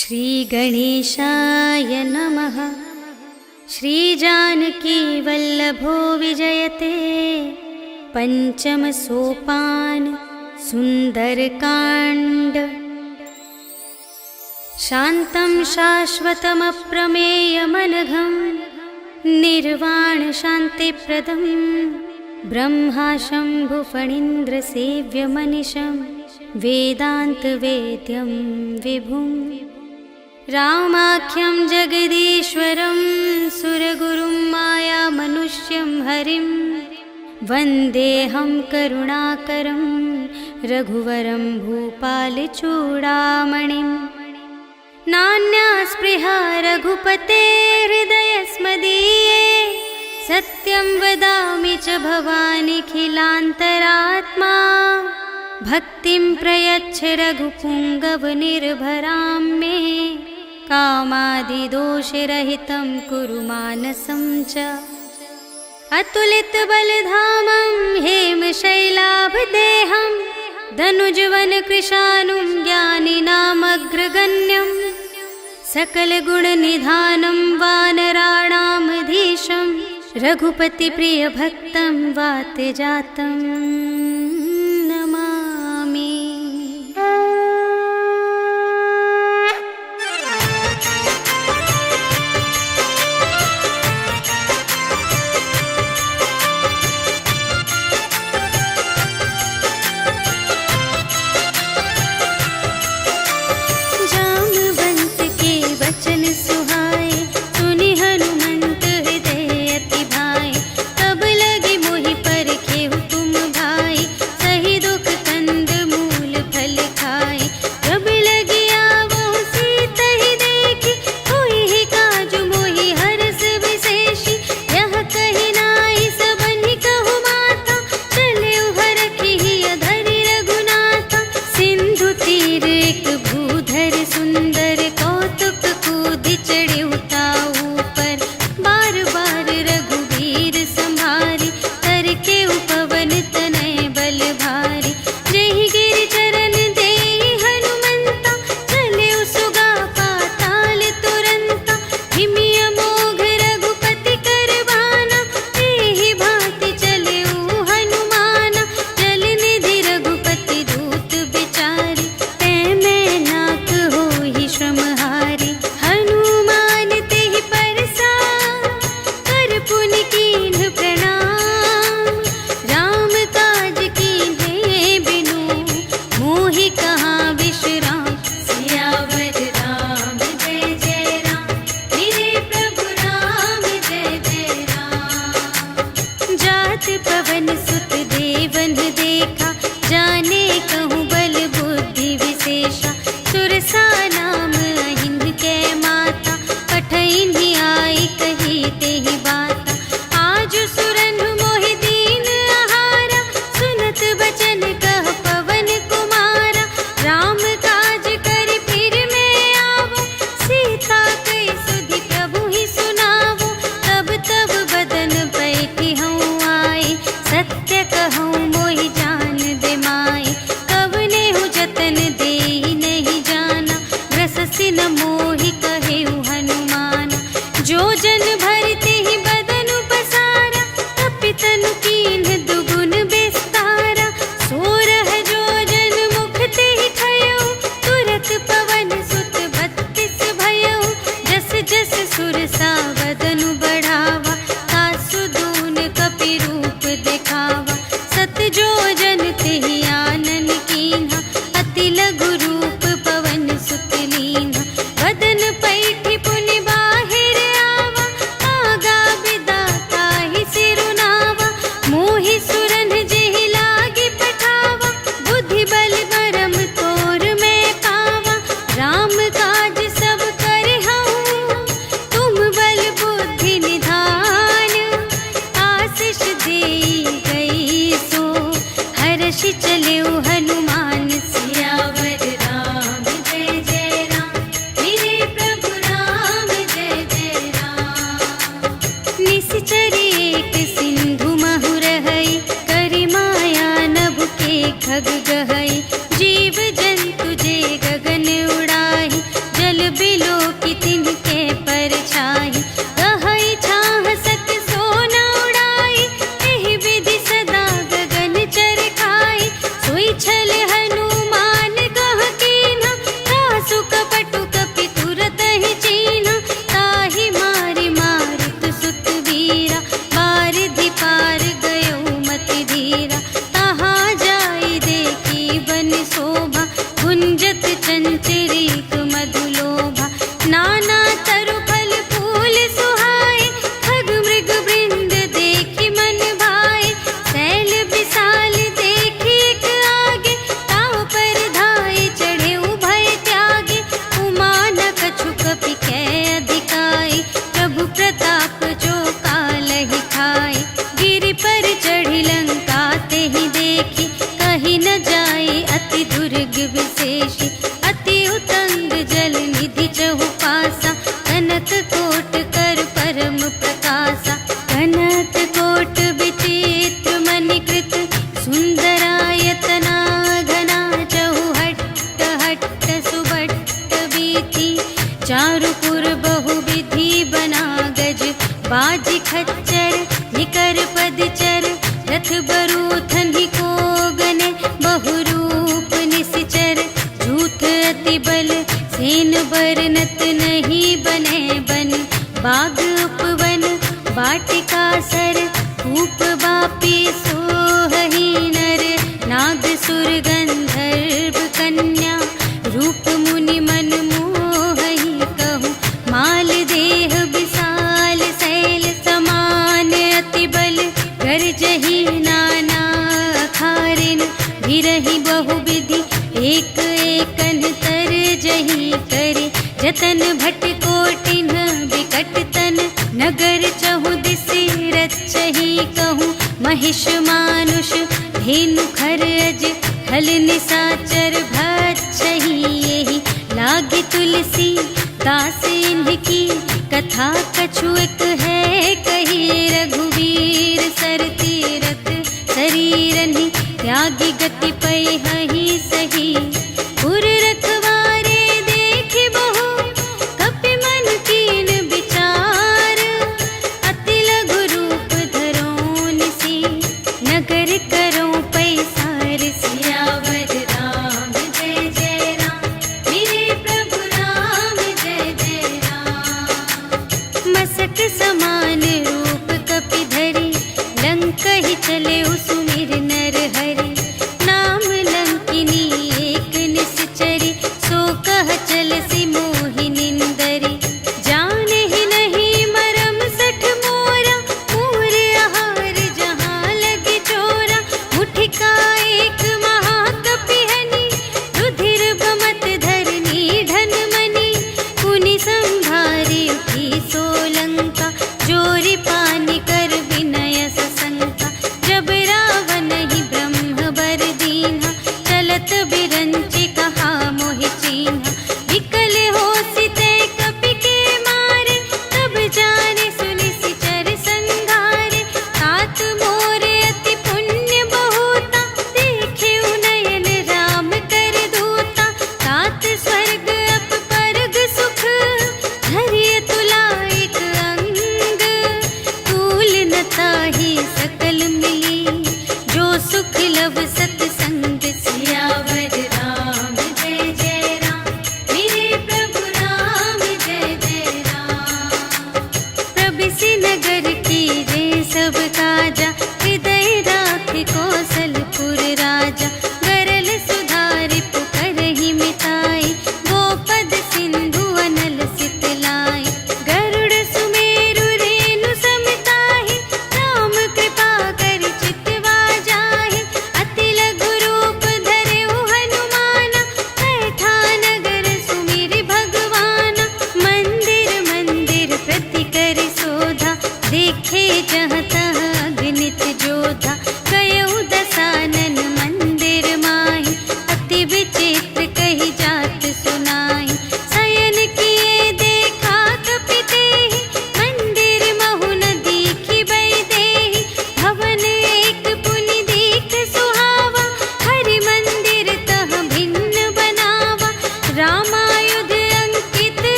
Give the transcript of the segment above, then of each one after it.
श्रीगणेशाय नमः। श्रीजानकीवल्लभो विजयते पंचम सोपान सुंदरकांड। शान्तं शाश्वतमप्रमेयमनघं निर्वाण शान्तिप्रदं ब्रह्मा शम्भुफणीन्द्रसेव्यमनिशं वेदान्तवेद्यं विभुं। रामाख्यं जगदीश्वरं सुरगुरुं मायामनुष्यं हरिं वन्देऽहं करुणाकरं रघुवरं भूपालचूडामणिं। नान्या स्पृहा रघुपतेर्हृदयस्मदीये सत्यं वदामि च भवानिखिलान्तरात्मा। भक्तिं प्रयच्छ रघुपुङ्गवनिर्भरां मे कामादिदोषरहितं कुरु मानसं च। अतुलितबलधामं हेमशैलाभदेहं धनुजवनकृशानुं ज्ञानिनामग्रगण्यं सकलगुणनिधानं वानराणामधीशं रघुपतिप्रियभक्तं वातजातं नमामि। जामवंत के वचन सुहाए सुनि हनुमंत हृदय अति भाए। तब लगे मोहि परखेहु तुम भाई सही दुख कंद मूल फल खाए। जब लगी आवो सीतहि देखी होई ही काजु मोहि हरष विशेषी। यह कहि नाई सबनि कहु माता चले हरखि धरि रघुनाथा। सिंधु तीर एक भूधर सुंदर कौतुक कूदि चढ़े ताऊ पर। बार बार रघुवीर संभारी करके उपवन तनय बल भारी। जहि गिरि चरण देहि हनुमंता चले सुगा पाताल तुरंता। हिमिय मोघ रघुपति करवाना एहि भांति चले हनुमाना। जल निधि रघुपति दूत बिचारी तै मैं नाक होहि श्रमहारी। हनुमान तेहि परसा कर पुनि कीन्ह प्रणाम। राम काज कीन्हे बिनु मोहि कहाँ विश्राम। सियावर राम जय जय राम मेरे प्रभु राम जय जय राम। जात पवन सुत देवन देखा जाने कहूँ बल बुद्धि विशेषा। सुरसा नाम अहिंद कै माता पठइन्हि आई कही तेहि बाता। आज सुरनु मोहि दीन आहारा सुनत बचन कह पवन कुमारा। राम काज करि फिर मैं आवो सीता कहि सुधि प्रभु ही सुनावो। तब तब बदन बैठी हूँ आई सत्य कहूँ मोहि जान दे माई। कवने हूँ जतन देहि नहीं जाना ग्रस चिरिक मधुलोभा नाना तरु फल फूल सुहाए खग मृग वृंद देखी मन भाए शैल विशाल देखी एक आगे ताव पर धाये चढ़े उभय त्यागे उमा न कछु कपि कै अधिकाई प्रभु प्रताप जो कालहि खाए गिरि पर चढ़ी लंका ते ही देखी कहीं न जाए अति दुर्ग विशेषी अति उतंग जल निधि चहु पासा कनक कोट कर परम प्रकाशा कनक कोट विचित्र मणिकृत सुंदरायतना घना चहु हट्ट हट्ट सुबट्ट वीथि चारुपुर बहुविधि बना गज बाजी खच्चर निकर पदचर रथ बरूथन ही को गने बहुरूप निसिचर झूठ अति बल सेन बरनत नहीं बने बन बाग उपवन वाटिका सर कूप बापी सोहही नर नाग सुर गंधर्व कन्या रूप मुनि मन मोहही कहूँ माल देह विशाल शैल समान अति बल गर्जही नाना अखारिन भिरहि बहुविधि एक एकन तर जही करे जतन भट कोटिन विकट तन नगर चहु दिसि रचही कहूँ महिष मानुष धेनु खर अज हल निसाचर भक्षही यही लागी तुलसी दास इनकी कथा कछु एक है कही रघुवीर सर तीरथ शरीरनि त्यागी गति पै हहि सही पुर रखवारे देखि बहु कपि मन कीन विचार अति लघु रूप धरो निसी नगर करो पैसार सियावर राम जय जय राम मेरे प्रभु राम जय जय राम मसक समान रूप कपि धरि लंक ही चले सुमिर नर हरि नाम लंक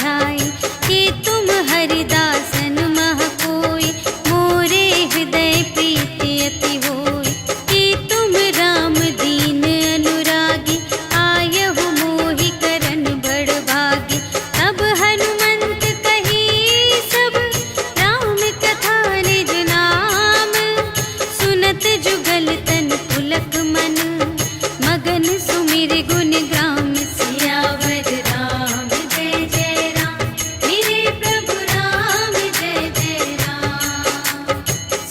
बुझाए, कि तुम हरिदासन मह कोई, मोरे हृदय प्रीति अति होय। कि तुम राम दीन अनुरागी, आयहु मोहि करन बड़ भागी। तब हनुमंत कही सब, राम कथा निज नाम। सुनत जुगल तन पुलक मन, मगन सुमिर गुण ग्राम। सियावर राम जय जय राम, मेरे प्रभु राम जय जय राम।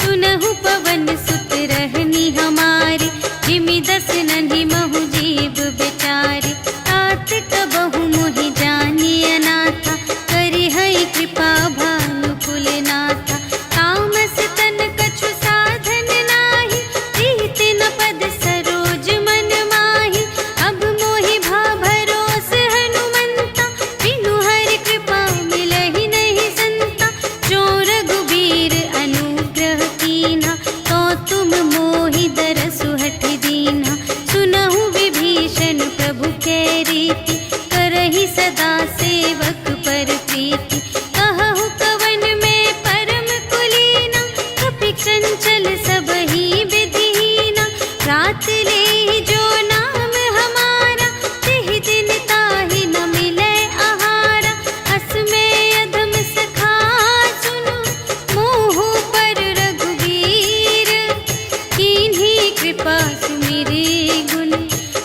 सुनहु पवन सुत रहनी हमारी, जिमि दस नन्ही महु जीव बेचारी। तात कबहु मोहि जानिय नाथा, करिहै कृपा भानु कुलनाथा। तामस तन कछु साधन नाही, प्रीति न पद सरोज मन माही। अब मोहि भा भरोस हनुमंता, बिनु हरि कृपा मिलहि नहीं संता। जो रघुबीर अनुग्रह कीन्हा, तो तुम मोहि दरसु हठि दीन्हा। सुनहु विभीषण प्रभु कै रीति, करहि सदा सेवक पर प्रीति। कहहु कवन में परम कुलीना, कपि चंचल सबहि विधिहीना। रात लेहि जो नाम हमारा, तिहि दिन ताहि न मिलै आहारा। अस में अधम सखा सुनु, मोहु पर रघुबीर। कीन्ही कृपा सुमिरि गुण,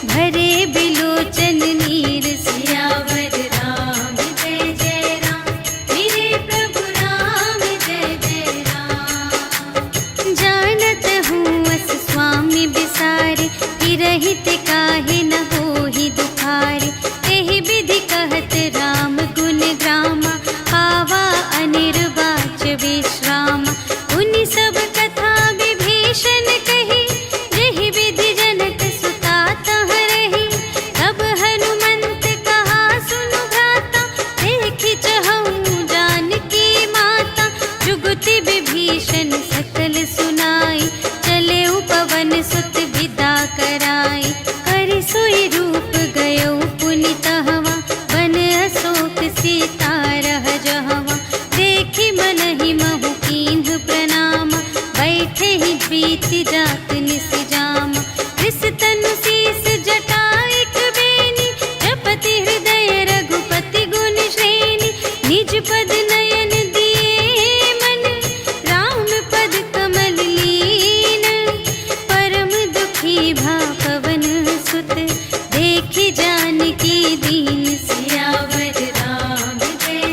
भरे बिलोचन नीर। सियावर राम जय जय राम, मेरे प्रभु राम जय जय राम। जानत हूँ अस स्वामी बिसारे, रहित काहे न होहि दुखारे। एहि विधि कहत राम गुण ग्रामा, पावा अनिर्वाच विश्रामा। उनि सब कथा विभीषण कही, जेहि विधि जनक सुता तह रही। तब हनुमंत कहा सुनु भ्राता, देखि चहऊँ जानकी माता। जुगति विभीषण सकल सुनाई, चले पवन सुत विदा कराई। करि सोई रूप गयो पुनि तहवा, बन अशोक सीता रह जहवा। देखि मनहि महु कीन्ह प्रणामा, बैठे ही प्रीति जात निस जामा। कृस तनु शीस जटा एक बेनी, जपति हृदय रघुपति गुण श्रेणी। निज पद नयन दिए मन, राम पद कमल लीन। परम दुखी भा पवन सुत, देखि जानकी दीन। सियावर राम जय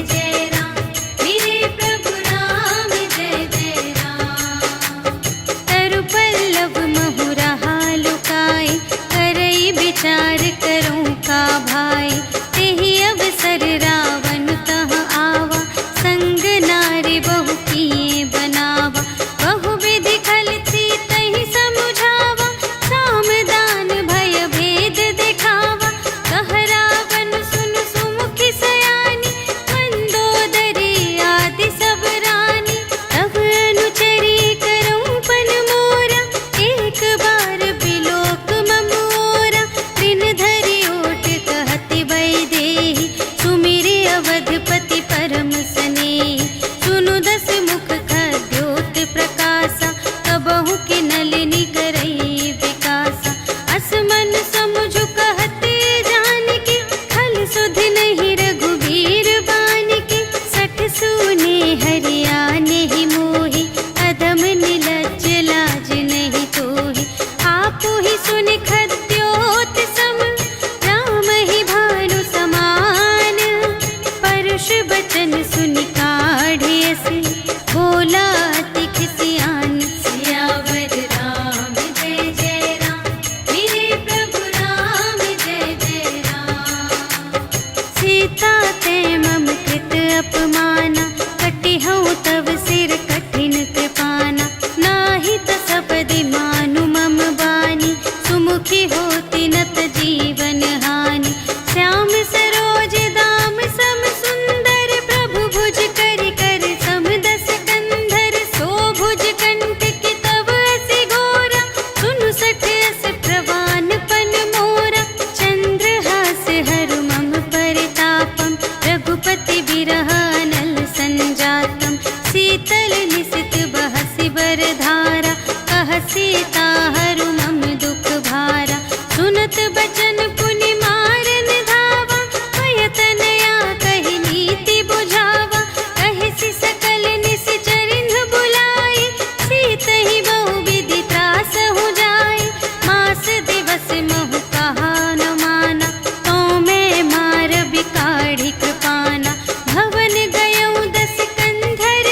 विरह अनल संजातम शीतल निशित बहसि बरधारा कह सीता हरु मम दुख भारा सुनत बचन पुनि मारन धावा भयतनया कहि नीति बुझावा कहि सकल निश्चरिन्ह बुलाई सीतहि बहु विधि त्रास हो जाय मास दिवस महु कहा न माना तो मैं मार बिकाढ़ी कृपाना भवन गयौ दस कंधर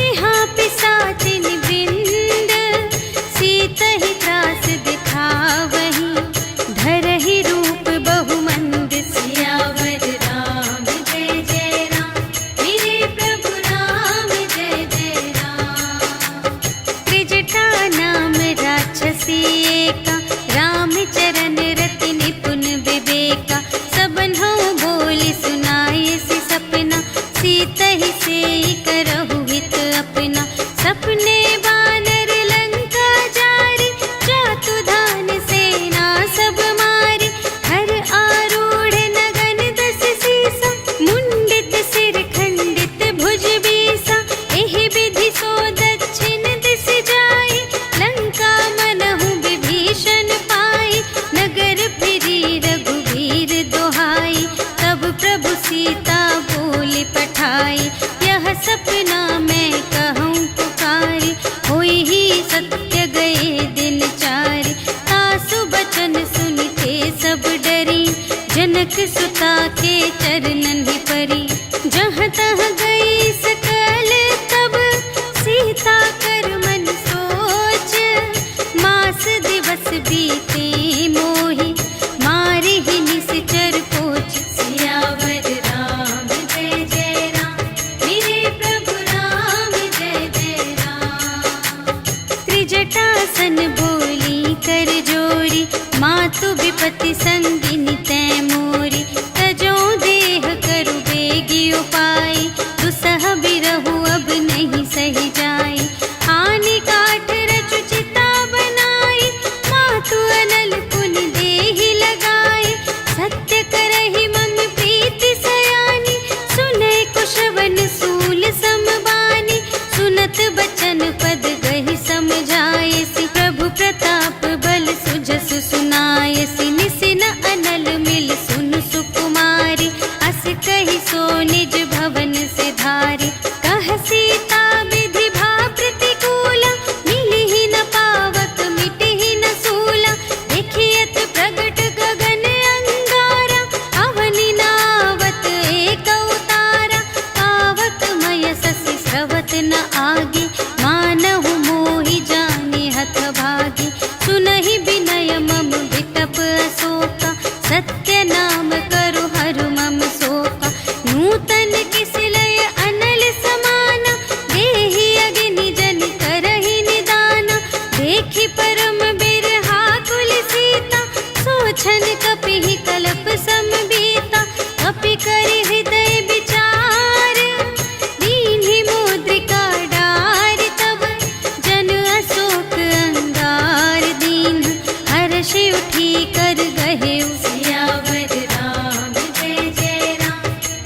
यहाँ पिसाचिन वृंद सीतहि त्रास दिखावहि धरहि रूप बहुमंद सियावर राम जय जय राम मेरे प्रभु राम जय जय राम त्रिजटा नाम राक्षसी एका रामचरण रति निपुण विवेका सबन्हु बोली सुनायसि सपना सीतहि सेई करहु हित अपना सपने बानर लंका जारी जातु धान सेना सब मारी हर आरूढ़ नगन दस सीसा मुंडित सिर खंडित भुज बीसा एहि विधि सो दक्षिण दिस जाई लंका मनहु विभीषण पाई नगर फिरी रघुवीर दोहाई तब प्रभु सीता बोली पठाई यह सपना मैं कहूँ पुकारी होई ही सत्य गए दिन चारि तासु बचन सुनते सब डरी जनक सुता के चरणन ही परी जहाँ तहाँ गई सकल तब सीता कर मन सोच मास दिवस बीते मोहि मारे ही निश्चर पोच सियावर राम जय जय राम मेरे प्रभु राम जय जय राम त्रिजटासन बोली कर जोरी मातु विपति संगिनी तै मोरी तजो देह करु बेगी उपाय दुसह बिरहु अब नहीं सही जाय आनी काठ रचु चिता बनाई मातु अनल पुनि देहि लगाई सत्य करहि मम प्रीति सयानी सुनै कुशवन सूल समबानी सुनत बचन पद गहि समझायसि प्रभु प्रताप बल सुजस सुनायसि निसिन अनल मिल सुन सुकुमारी अस कहि सो निज भवन से धारी कह सीता विधि भा प्रतिकूला मिलिहि न पावक मिटिहि न सूला देखियत प्रगट गगन अंगारा अवनि नावत एक अवतारा पावक मय ससि स्रवत न आगे मानहु मोहि जाने हथ भागी सुनहि विनय मम विटप अशोका सत्य नाम करु हरु मम शोका नूतन किस लय अनल समाना देहि अग्नि जन करहि निदाना देखि परम बिरहा कुल सीता सोछन कपिहि कलप समबीता कपि करि हृदय विचार दीन्हि मुद्रिका डारि तब जन अशोक अंगार दीन हर्षि उठी कर गहे सियावर राम जय जय राम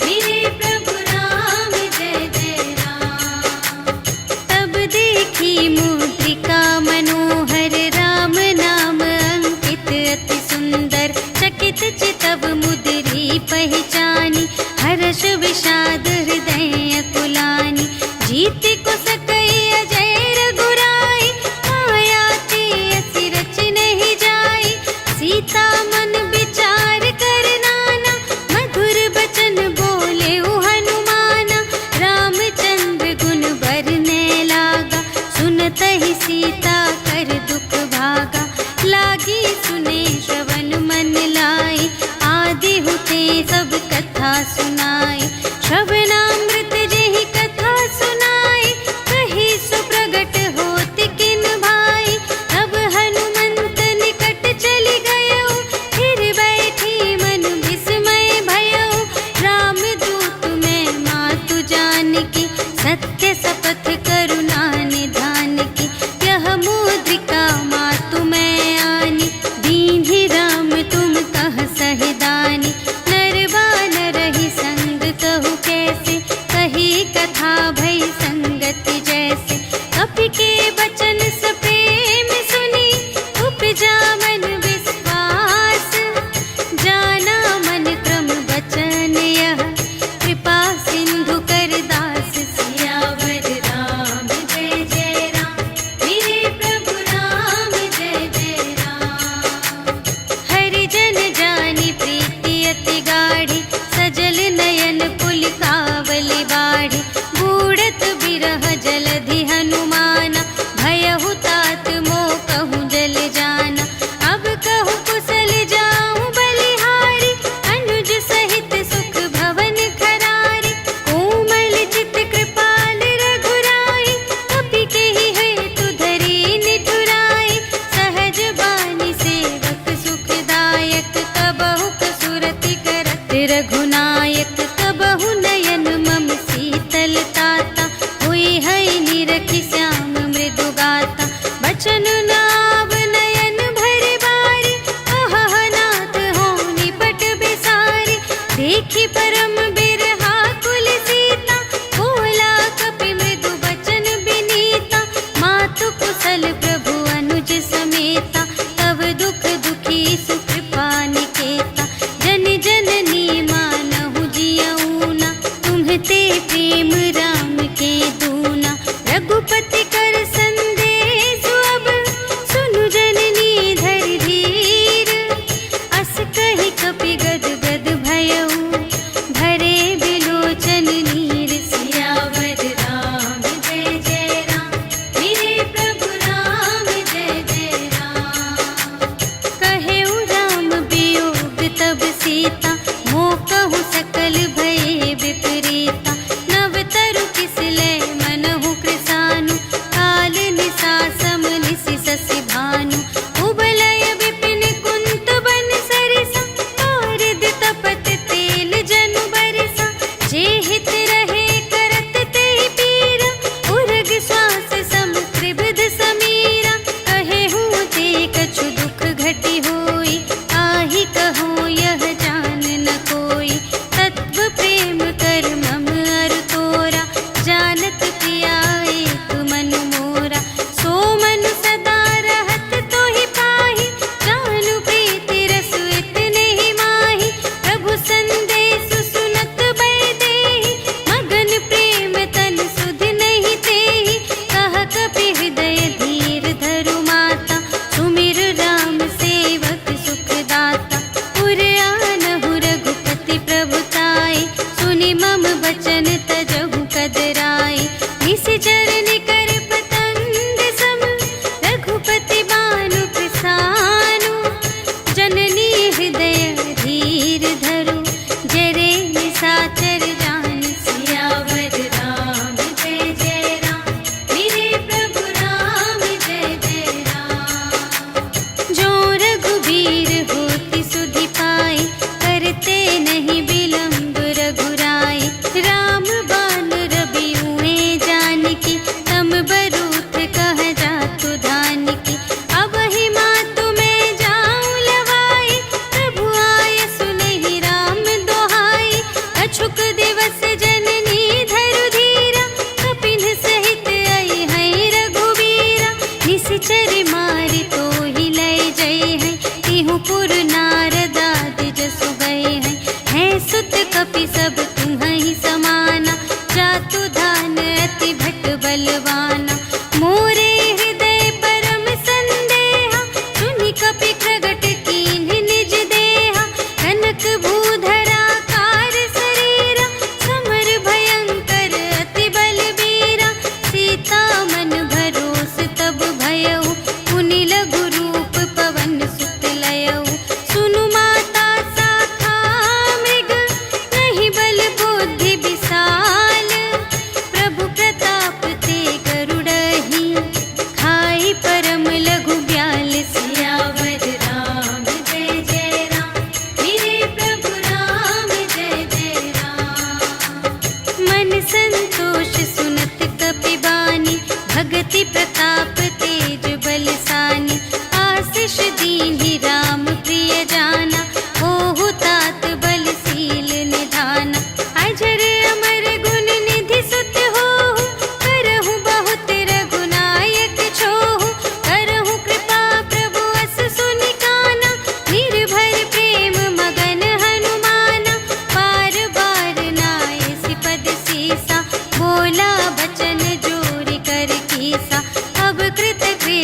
मेरे प्रभु राम जय जय राम तब देखी मुद्रिका मनोहर राम नाम अंकित अति सुंदर चकित चितव मुद्री पहचानी हर्ष विषाद हृदय कुलानी जीत को सकई अजय रघुराई माया ते असि रच नहीं जाई सीता मन विचार कर नाना मधुर बचन बोले हनुमाना रामचंद्र गुण बरने लागा सुनत ही सीता कर दुख भागा लागी सुने श्रवण मन लाई आदि हुते सब कथा सुनाई श्रवणामृत जेहि कथा सुनाई कही सुप्रगट होत किन भाई तब हनुमंत निकट चली गयो फिर बैठी मन विस्मय भयो राम दूत में मातु जानकी सत्य शपथ करुणा निधान की यह मुद्रिका मातु में आनी दीन्हि राम तुम कह सहिदानी नरवा नरहि संग कहु के प्रेम राम के दूना। रघुपति कर संदेश अब सुनु जननी धर धीर। अस कहि कपि गद गद भयउ भरे बिलोचन नीर। सियावर राम जय जय राम, मेरे प्रभु राम जय जय राम। कहेउ राम वियोग तब सीता, मोह कहु सकल भये विपरीता। नव तरु किस लय मनहु कृसानु, काल निसा सम निसि ससि भानु। उबलय विपिन कुंत बन सरिसा, पारद तपत तेल जनु बरसा। जे हित रहे करत तेहि पीरा, उरग श्वास सम त्रिविध समीरा। कहेहु ते कछु दुख घटी होई, आहि कहो यह जान न कोई। तत्व प्रेम कर मम अरु तोरा, जानत पिया एक मन मोरा। सो मन सदा रहत तोहि पाहि, जानु प्रीति रसु इतने ही माहि। प्रभु संदेश सुनत बै देहि, मगन प्रेम तन सुध नहीं तेहि। कह कपि हृदय धीर धरु माता, सुमिर राम सेवक सुख दाता। उर आनहु रघुपति प्रभुताई, सुनि मम बचन तजहु कदराई। निशिचर निकर पतंग सम, रघुपति बानु कृसानु। जननी हृदय धीर धरु, जरे निसाचर जान। सियावर राम जय जय राम, मेरे प्रभु राम जय जय राम। जो रघुबीर होति सुधि पाई, करते नहीं विलंब रघुराई। राम बान रवि हुए जानकी, तम बरूथ कह जातु धानिकी। अब ही मातु मैं जाऊं लवाई, प्रभु आय सुनहि राम दोहाई। अछुक दिवस जननी धरु धीरा, कपिन सहित आई हैं रघुवीरा। निशिचर मारि तोहि लय जय हैं, तिहु पुर नारद आदि जसु गए हैं। हैं सुत कपि सब तुम्हि समाना, जातु धान अति भट बलवाना। मोरे हृदय परम संदेहा, सुनि कपि प्रगट कीन्ह निज देहा। कनक भूधरा कार शरीरा, समर भयंकर अति बलबीरा। सीता मन भरोस तब भयउ, पुनि लघु रूप पवन सुत लयउ। सुनु माता शाखा मृग, नहीं बल बुद्धि विशाल। प्रभु प्रताप ते गरुड़हि, खाई परम लघु ब्याल। सियावर राम जय जय राम, मेरे प्रभु राम जय जय राम। मन संतोष सुनत कपि बानी, भगति प्रताप तेज बलसानी। आशीष दीन्हि राम प्रिय जाना, होहु तात बलशील निधाना। अजर अमर गुण निधि सुत होहु, करहु बहुत रघुनायक छोहु। करहु कृपा प्रभु अस सुनि काना, निर्भर प्रेम मगन हनुमाना। बार बार नाय सिपद सीसा, बोला बचन जोरि कर कीसा। अब कृत कृ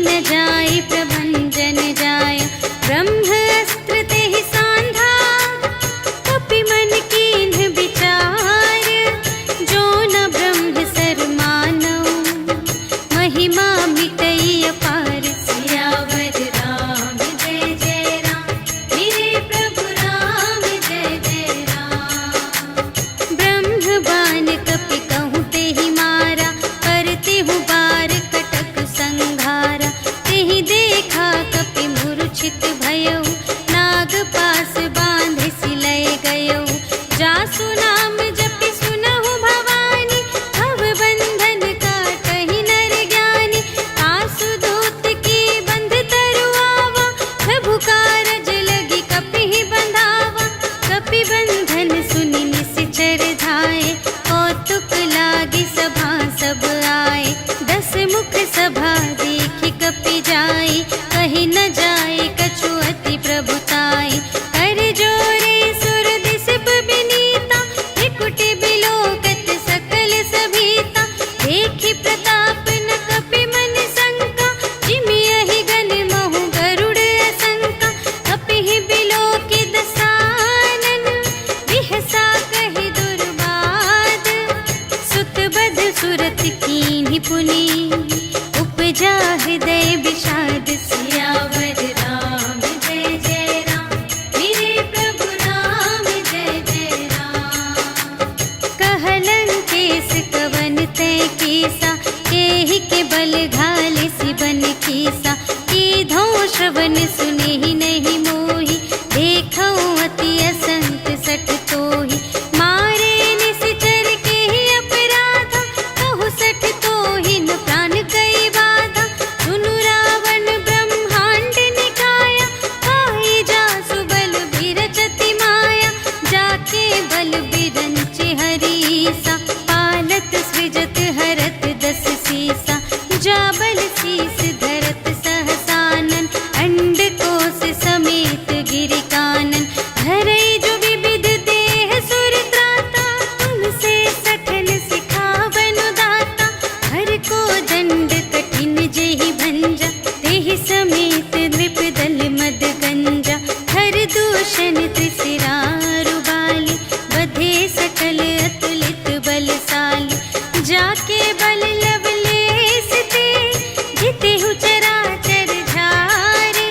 न जाय प्रभंजन जाय। ब्रह्म अस्त्र तेहि सांधा कपि मन कीन्ह विचार। जो न ब्रह्म सर मानव महिमा मिटई अपार। सियावर राम जय जय राम, मेरे प्रभु राम जय जय राम। ब्रह्म बाण कपि कहूँ तेहि मारा, करते हूँ बार कटक संघारा। तेहि देखा कपि मूर्छित भयउ, नाग पास बांधे सिलय गयउ। जासु नाम जपि सुनहु भवानी, भव बंधन काटहि नर ज्ञानी। आसु दूत की बंध तरुआवा, प्रभु कारज लगी कपि बंधावा। कपि बंधन सुनि निश्चर धाय, कौतुक लागी सभा सब आए। 10 मुख सभा देखि कपि जाय, कहि न जाय कछु अति प्रभुताई। कर जोरे सुर दिसप बिनीता, त्रिकुटि बिलोकत सकल सभीता। देखि प्रताप न कपि मन शंका, जिमियहि गन महु गरुड़ असंका। कपिहि बिलोकि दसानन, बिहसा कहि दुर्बाद। सुत बध सुरत कीन्हि पुनि, उपजा हृदय विषाद। सियावर राम जय जय राम, मेरे प्रभु राम जय जय राम। कहलंकेश कवन तै कीसा, एहि के बल घाले सिबन कीसा। कीधौ श्रवण सुनेहि नहीं मोहि, देखौ अति असंत सठ तोहि। मारे निश्चर केहि अपराधा, कहु सठ तोहि न प्राण कई बाधा। सुनु रावण ब्रह्मांड निकाया, पाई जासु बल बिरचति माया। जाके बल बिरंच हरीसा, पालत सृजत हरत 10 सीसा। जा बल शीस धरत सहसानन, अंड कोश समेत गिरि कानन। धरई जो विविध देह सुर त्राता, तुमसे सठन सिखावन दाता। हर को दंड कठिन जेहि भंजा, तेहि समेत नृप दल मद गंजा। हर दूषण त्रिशिरारु बाली, बधे सकल अतुलित बलशाली। जाके बल लवलेश ते, जितेहु चराचर झारे।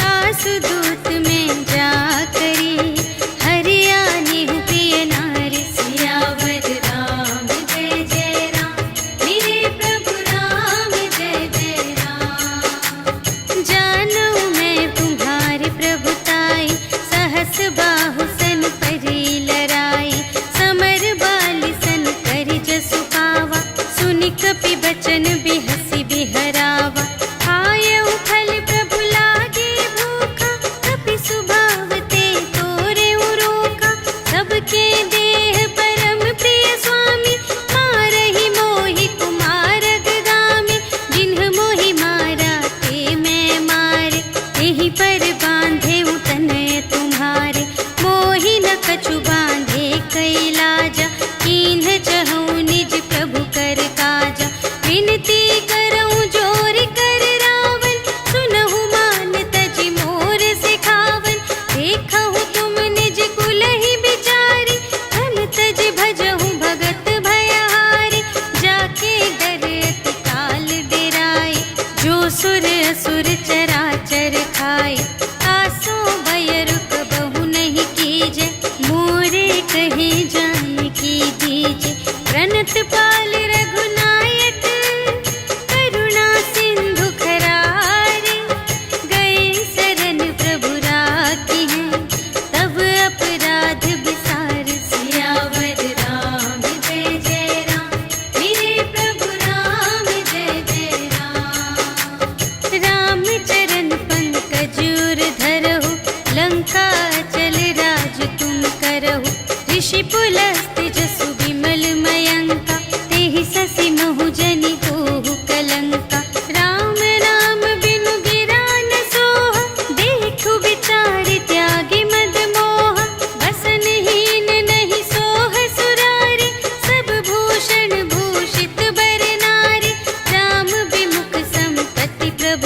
आसु दूत में जा करी, हरियानेहु प्रिय नारी। सियावर राम जय जय राम, मेरे प्रभु राम जय जय राम। जानू मैं तुम्हारे प्रभुताई, सहस बाहु सन परी लराई। समर बाली सन करि जसु पावा, सुनि कपि बचन बिहसि बिहरावा। आयउ फल प्रभु लागे भूखा, कपि सुभाव ते तोरेउ रोका। सबके देह परम प्रिय स्वामी, मारहि मोहि कुमारग गामी। जिन्ह मोहि मारा ते मैं मारे, तेहि पर बांधे तनय तुम्हारे। मोहि न कछु बांधे कैलाजा, कीन्ह चहु निज प्रभु कर काजा। विनती करऊँ जोर कर रावण, सुनहु मान तजि मोर सिखावन। देखहु तुम निज कुलहि बिचारी, धन तजि भजहु भगत भयहारी। जाके डर अति काल डेराए, जो सुर असुर चराचर खाए। आसो भय रुक बहु नहीं कीजे, मोरे कहे जाय की दीजे। प्रणत पाल रघुनायक, करुणा सिंधु खरारे। गए शरण प्रभु राखी हैं, तब अपराध बिसार। सियावर राम जय जय राम, मेरे प्रभु राम जय जय राम। राम चरण पंकज उर धरहु, लंका चल राज तुम करहु। ऋषि पुलस्त्य जसु विमल मयंका, तेहि ससि महु जनि होहु कलंका। राम नाम बिनु गिरा न सोहा, देखु विचार त्यागी मद मोहा। बसनहीन नहीं सोह सुरारी, सब भूषण भूषित बर नारी। राम विमुख संपत्ति प्रभु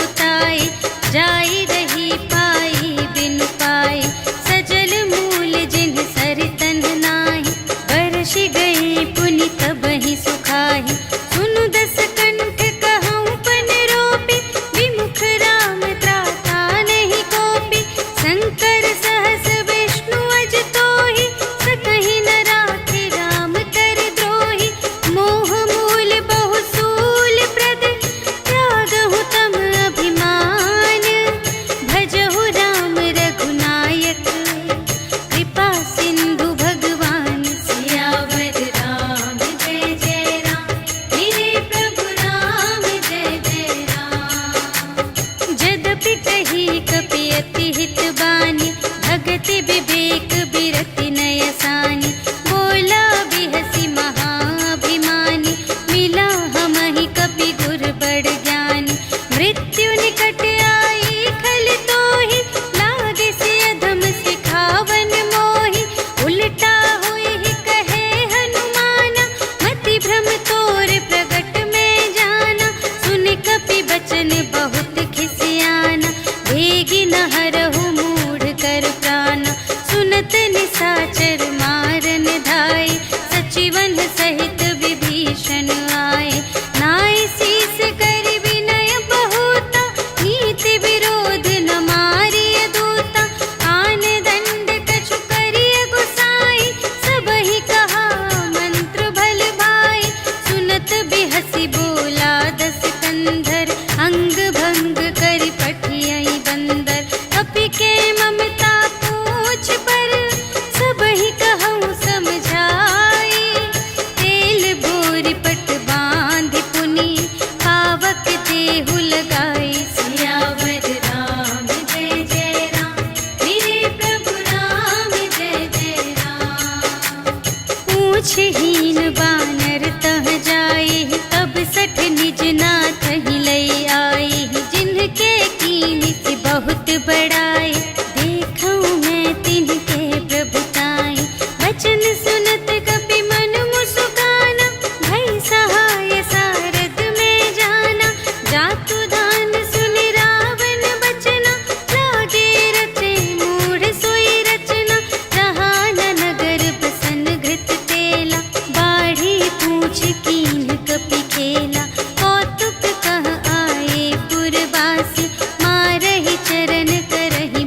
पूछहीन बानर तह जाए, तब सठ निज नाथ ही लई आए। जिनके कीनी से बहुत बड़ाए, देखऊं मैं तिनके प्रभुताई। वचन सुनत कपि मन मुस्काना, भई सहाय सारद में जाना। जातु दान सुनि रावण बचना, लागे रचे मूढ़ सोई रचना। जहाँ न नगर बसन घृत तेला, बाढ़ी पूछ कीन कपि खेला। कौतुक कह आए पुरवासी, मारहि चरण करहि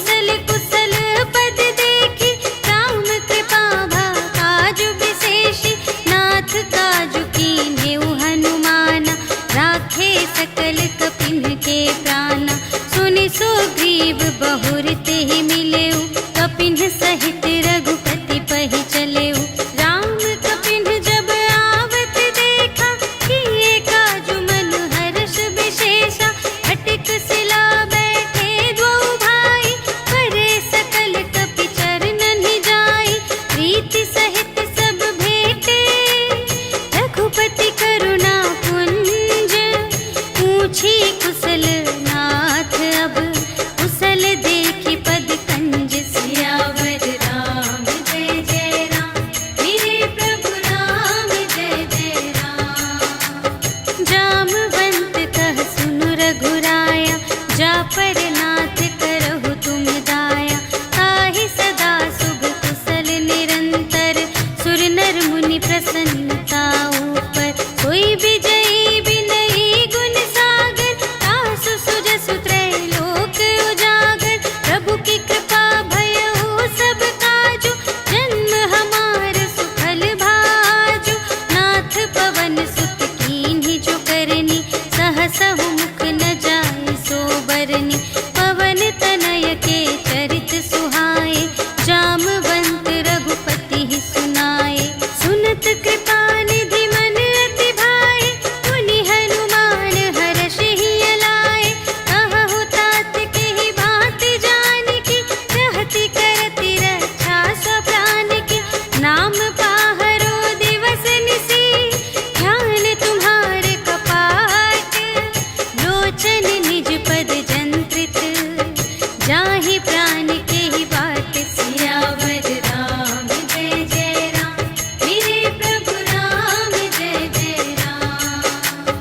कुशल कुशल पद देखी, राम कृपा भा काजु विशेषी, नाथ काजु कीन्हेउ हनुमाना, राखे सकल कपिन के प्राणा। सुनि सुग्रीव बहुर तेहि मिलेउ, कपिन सहित रघुपति पहि चलेउ। राम कपिन जब आवत देखा, किए काजु मन हर्ष विशेषा, अटिक शिला बैठे द्वौ भाई, करे सकल कपि चरणन जाई। प्रीति सहित सब भेटे, रघुपति करुणा पुंज, पूछी कुशल नाथ अब, कुशल देखी पद कंज। सियावर राम जय जय राम, मेरे प्रभु राम जय जय राम। जामवंत कह सुनु रघुराया, जा पर नाथ करहु तुम दाया। ताहि सदा शुभ कुशल निरंतर, सुर नर मुनि प्रसन्नता ऊपर। सोई विजयी विनयी गुण सागर, तासु सुजसु त्रैलोक उजागर। प्रभु की कृपा भयउ सब काजु, जन्म हमार सुफल भाजु। नाथ पवन सुत कीन्ही जो करनी, सहसहु मुख न जाय सो बरनी। पवन तनय के चरित सुहाए, जामवंत रघुपति ही सुनाए। सुनत कृपा निधि मन अति भाए, मुनि हनुमान हर्षहि अलाए। कहहु तात केहि बात जानकी, रहति करति रक्षा सब प्राण की। नाम पाहरो दिवस निसी, ध्यान तुम्हारे कपाट। लोचन निज पद जंत्रित, जाहि प्राण केहि बाट। सियावर राम जय जय राम, मेरे प्रभु राम जय जय राम।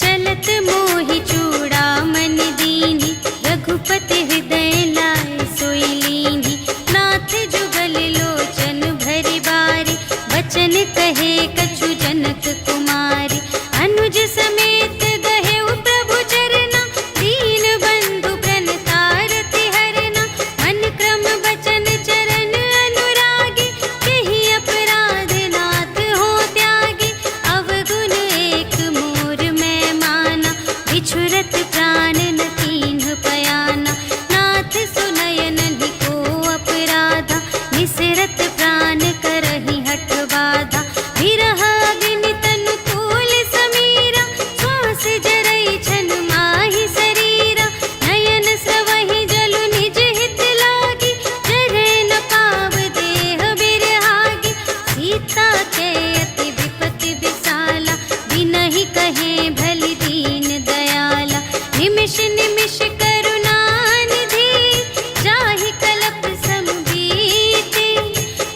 चलत मोहि चूड़ामणि दीन्हि, रघुपति हृदय लाए सोई लीन्हि। नाथ जुगल लोचन भरि बारी, बचन कहे कछु जनक कुमारी। अनुज समेत गहेउ प्रभु चरना, दीन बंधु प्रणतारति हरना। मन क्रम बचन चरण अनुरागी, केहि अपराध नाथ हो त्यागी। अवगुण एक मोर मैं माना, बिछुरत प्राण न कीन्ह पयाना। नाथ सुनयन को अपराधा, निसरत प्राण करहि हठ बाधा। विरह अग्नि तनु तूल समीरा, श्वास जरई छन माहि शरीरा। नयन स्रवहि जलु निज हित लागी, जरै न पाव देह बिरहागी। सीता के अति विपति विसाला, बिनहि कहे भलि दीन दयाला। निमिष निमिष करुणा निधि, जाहि कलप सम बीति।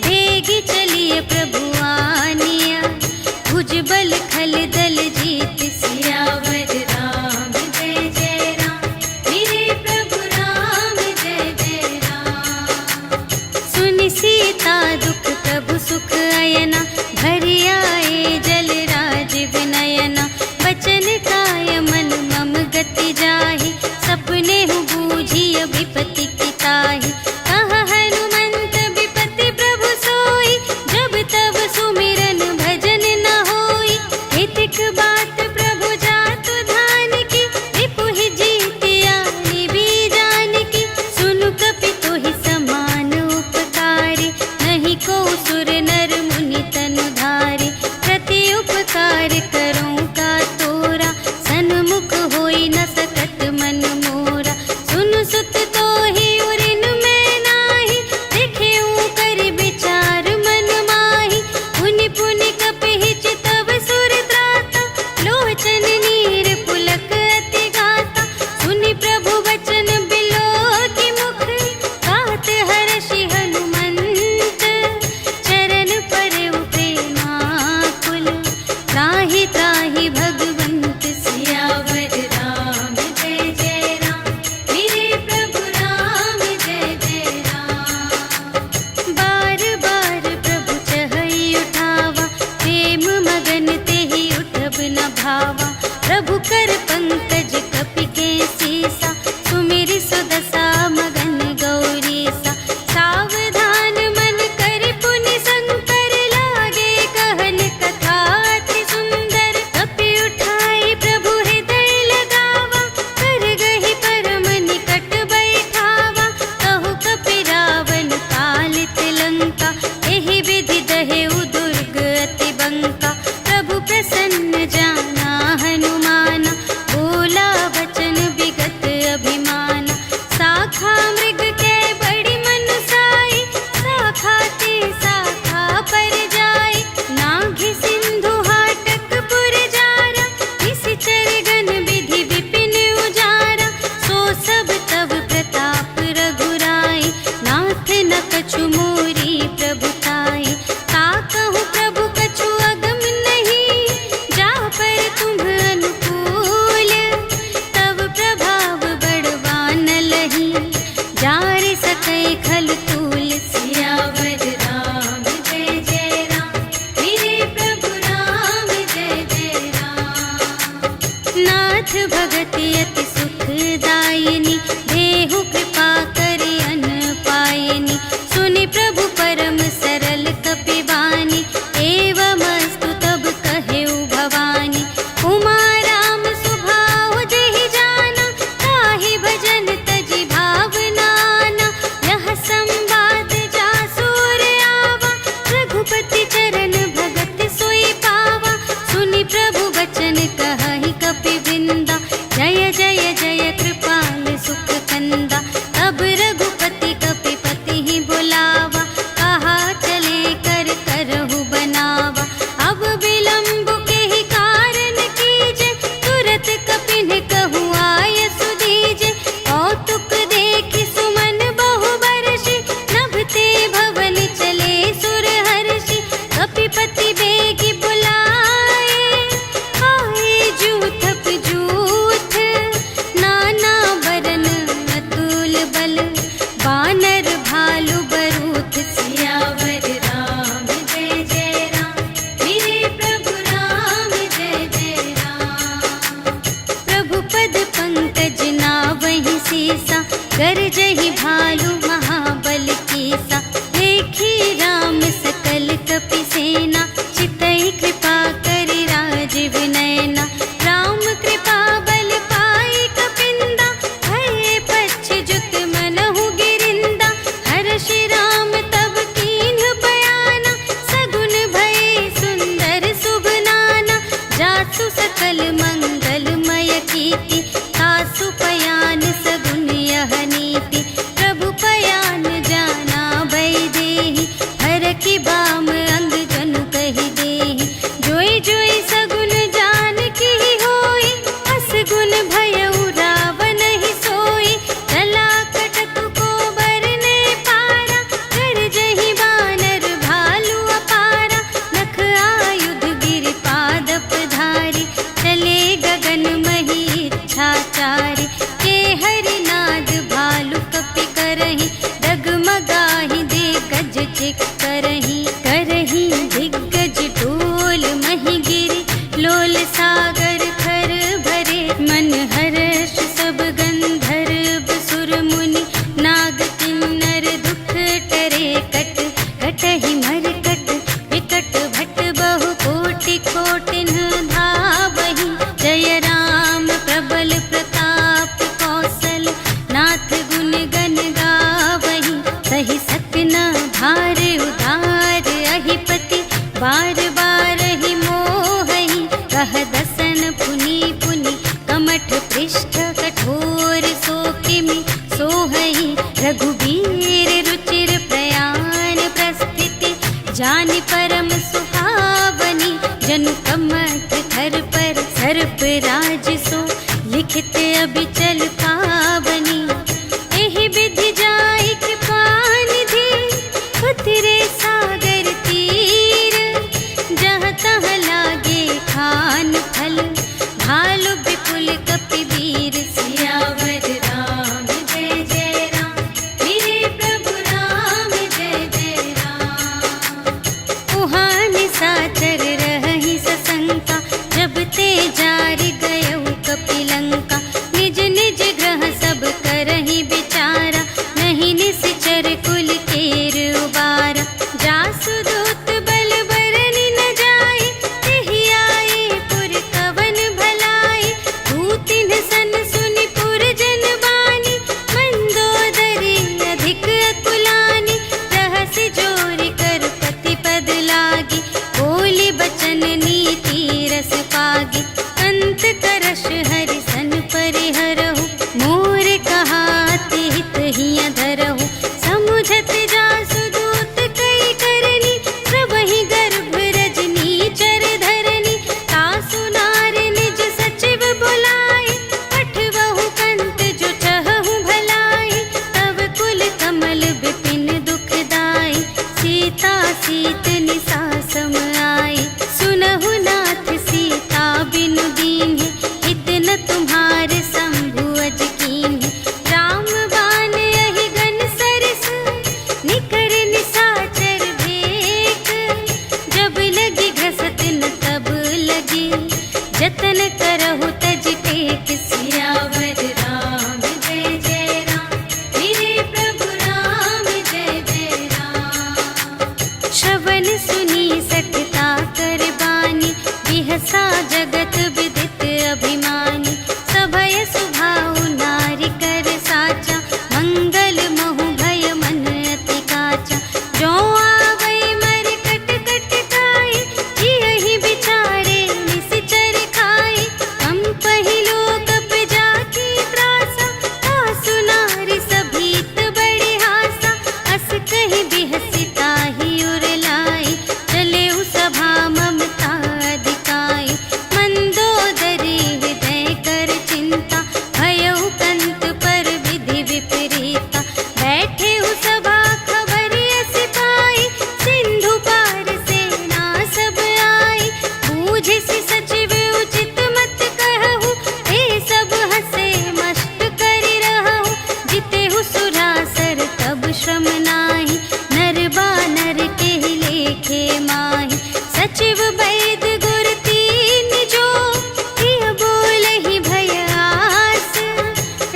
भेगी चलिए प्रभु आनिया, भुजबल खल दल जीत। सियावर राम जय जय राम, मेरे प्रभु राम जय जय राम। सुनि सीता दुख प्रभु सुख अयना, भरि आए जल राज विनयना। बचन काय मन मम गति जाहि, सपने हु बूझिय विपति की ताहि। कहा हनुमंत विपति प्रभु सोई, जब तब सुमिरन भजन न होई। हितिक बात प्रभु जातु धान की, रिपुहि जीतिया निबी जानकी। सुनु कपि तोहि समान उपकारी, नहीं को सुर नर मुनि तन रघुबीर रुचिर प्रयाण प्रस्थिति, जानि परम सुहावनी। जनु कमठ धर पर सर्प राज सो, लिखित अबिचल पावनी। एहि विधि जाई कृपा निधि, उतरे सागर तीर। जहाँ तहाँ लागे खान फल, भालु विपुल कपिवीर। सियावर राम जय जय राम, मेरे प्रभु राम जय जय राम। उहाँ निशाचर रहहि सशंका, जब ते जारि गयउ कपिलंका। निज निज ग्रह सब करहि विचारा, नहीं निश्चर कुल केर उबारा। जासु दूत बल बरनि न जाए, तेहि आए पुर कवन भलाई। दूतिन सन सुनि पुर जन बानी, मंदोदरी अधिक अकुलानी। रहसि जोरि कर पति पद लागी, बोली बचन नीति रस पागी। अंत करश हरि सन परिहरहु, मोर कहाति हित हिया धरहु। समुझत जासु दूत कई करनी, प्रभहि गर्भ रजनी चर धरनी। तासु नार निज सचिव बुलाए, पठवहु कंत जो चहहु भलाई। तब कुल कमल विपिन दुखदाई, सीता सीत निसा सम आई। सुनहु नाथ सीता बिनु दीन्हि, हित न तुम्हारे शंभु अज कीन्हि। राम बाण यहि गन सरस, निकर निशाचर भेक। जब लगी घसत न तब लगी, जतन करहु तज टेक। सियावर राम जय जय राम, मेरे प्रभु राम जय जय राम। श्रवण सुनी सठता कर बानी, बिहसा जगत विदित अभिमानी। सभय सुभाउ नारी कर साचा, मंगल महु भय मन अति काचा। जो आवै मर कट कट काई, जियहि बिचारे निश्चर खाई। हम पहिलो कप जाकी त्रासा, तासु नारी सभीत बड़े हासा। अस कहि बिहसि ताहि उर लाई, चले उ सभा ममता अधिकाई। मंदोदरी हृदय कर चिंता, भयउ कंत पर विधि विपरीता। बैठे उ सभा खबरिय सिपाही, सिंधु पार सेना सब आई। बूझिसि सचिव उचित मत कहु, हे सब हसे मस्त करि रहु। जितेहु सुरासर तब श्रम नाही, नर बानर केहि लेखे माहि। सचिव वैद गुर तीन जो, प्रिय बोलहि भय आस।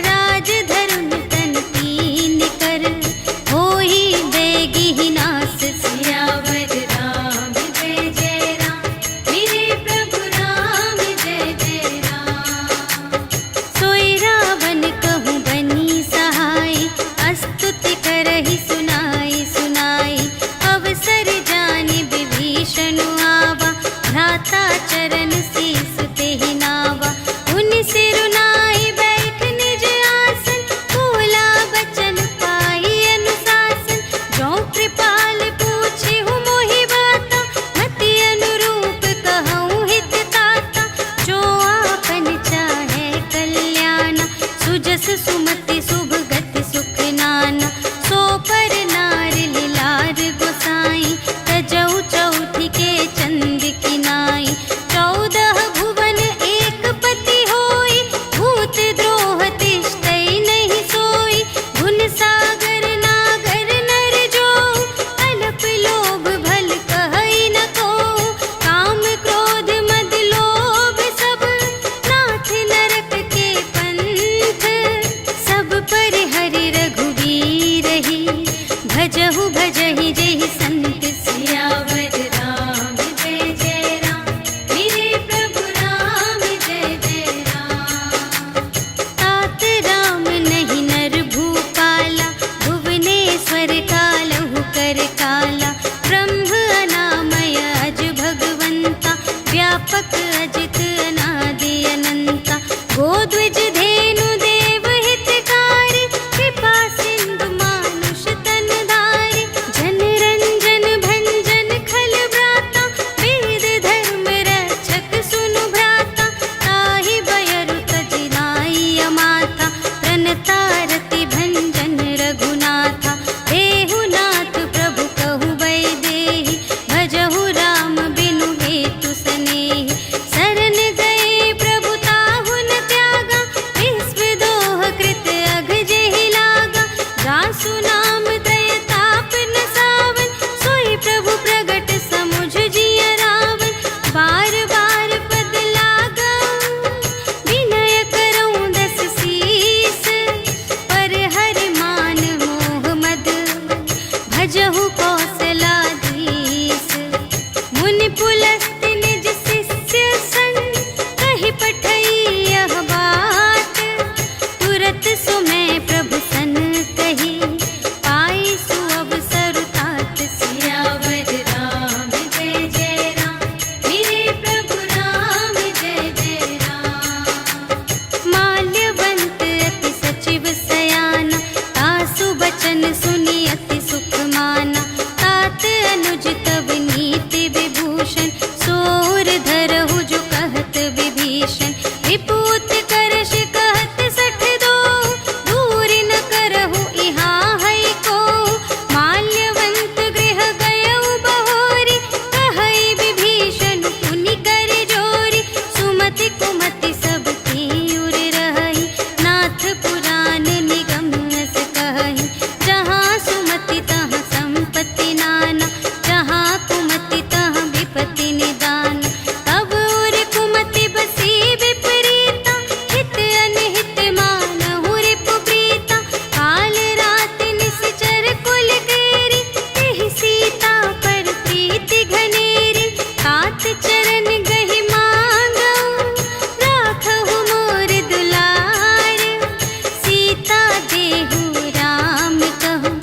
राज धरुन तन तीन कर, होहि बेगिहि नास। सियावर राम जय जय राम, मेरे प्रभु राम जय जय राम। सोई रावण कहूँ बनी सहाय, स्तुति करहि सुनाई सुनाई। अवसर जानि विभीषण आवा, भ्राता चरण शीस तेहि नावा। उनि सिरुनाई बैठ निज आसन, बोला बचन पाई अनुशासन। जो कृपाल पूछिहु मोहि बाता, मति अनुरूप कहूँ हित ताता। जो आपन चाहे कल्याण, सुजस सुमति शुभ गति सुख नाना। सो पर नार लिलार गोसाई, तजौ चौथि के चंद किनाई। 14 भुवन एक पति होई, भूत द्रोह तिष्ठै नहीं सोई। गुण सागर नागर नर जो, अल्प लोभ भल कहै न कोउ। काम क्रोध मद लोभ सब, नाथ नरक के पंथ। सब पर हरि रघुवीर ही, भजहु भजहि जेहि संत। सियावर राम जय जय राम, मेरे प्रभु राम जय जय राम। तात राम नहीं नर भूपाला, भुवनेश्वर कालहु कर काला। ब्रह्म अनामय अज भगवंता, व्यापक अजित अनादि अनंता। गोद्विज धेनु देव हितकारी, कृपा सिंधु भजहु कौशलाधीश। मुनि पुलस्त्य निज शिष्य संग कहि पठई यह बात। तुरत सुमय प्रभु सन कही पाई सुअवसर तात। सियावर राम जय जय राम, मेरे प्रभु राम जय जय राम। माल्यवंत अति सचिव सयाना, तासु बचन सुनि अति सुख माना। तात अनुज तब नीति विभूषण, सोर धरहु जो कहत विभीषण। विपूत करश कहत सठ दो, दूर न करहु इहाँ है को। माल्यवंत गृह गयउ बहोरी, कहई विभीषण पुनि कर जोरी। सुमति कुमति सब की उर रहई, नाथ पुराण निगम अस कहई। जहाँ सुमति तहाँ संपत्ति नाना, जहाँ कुमति तहाँ विपत्ति निदान। तब उर कुमति बसी विपरीता, हित अनहित मानहु रिपु प्रीता। काल रात निश्चर कुल केरी, तेहि सीता पर प्रीति घनेरी। तात चरण गहि मांगऊ, राखहु मोर दुलार। सीता देहु राम कहूँ,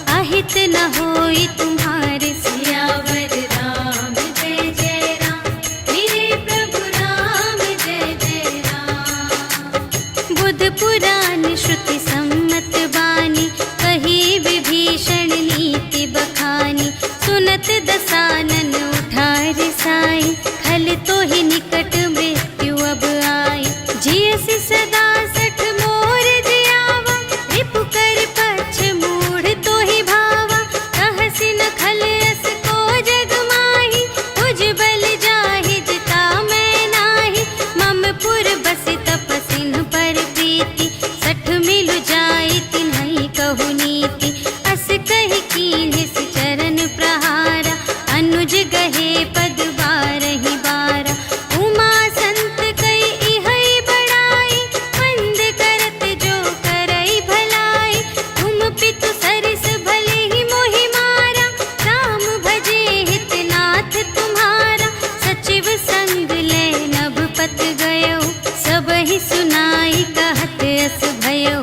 अहित न होई तुम्हारे। सियावर राम जय जय राम, मेरे प्रभु राम जय जय राम। बुध पुराण श्रुति सम्मत बानी, कही विभीषण नीति बखानी। सुनत दसानन उठा रिसाई, खल तो ही निकट मृत्यु अब आई। जियसि सदा सठ मोर जियावा, रिपु कर पक्ष मूढ़ तो ही भावा। कहसि न खल अस को जग माही, तुझ बल जाहि जिता मैं नाही। मम पुर बसि तपसिन पर प्रीति, सठ मिलु जाई तिन्हई कहु नीति। अस कहि कीन्हिस चरण प्रहारा, अनुज गहे पद बारहि बारा। उमा संत कई इहै बड़ाई, मंद करत जो करई भलाई। तुम पितु सरिस भले ही मोहि मारा, राम भजे हित नाथ तुम्हारा। सचिव संग ले नभ पत गयो, सबहि सुनाई कहत अस भयो।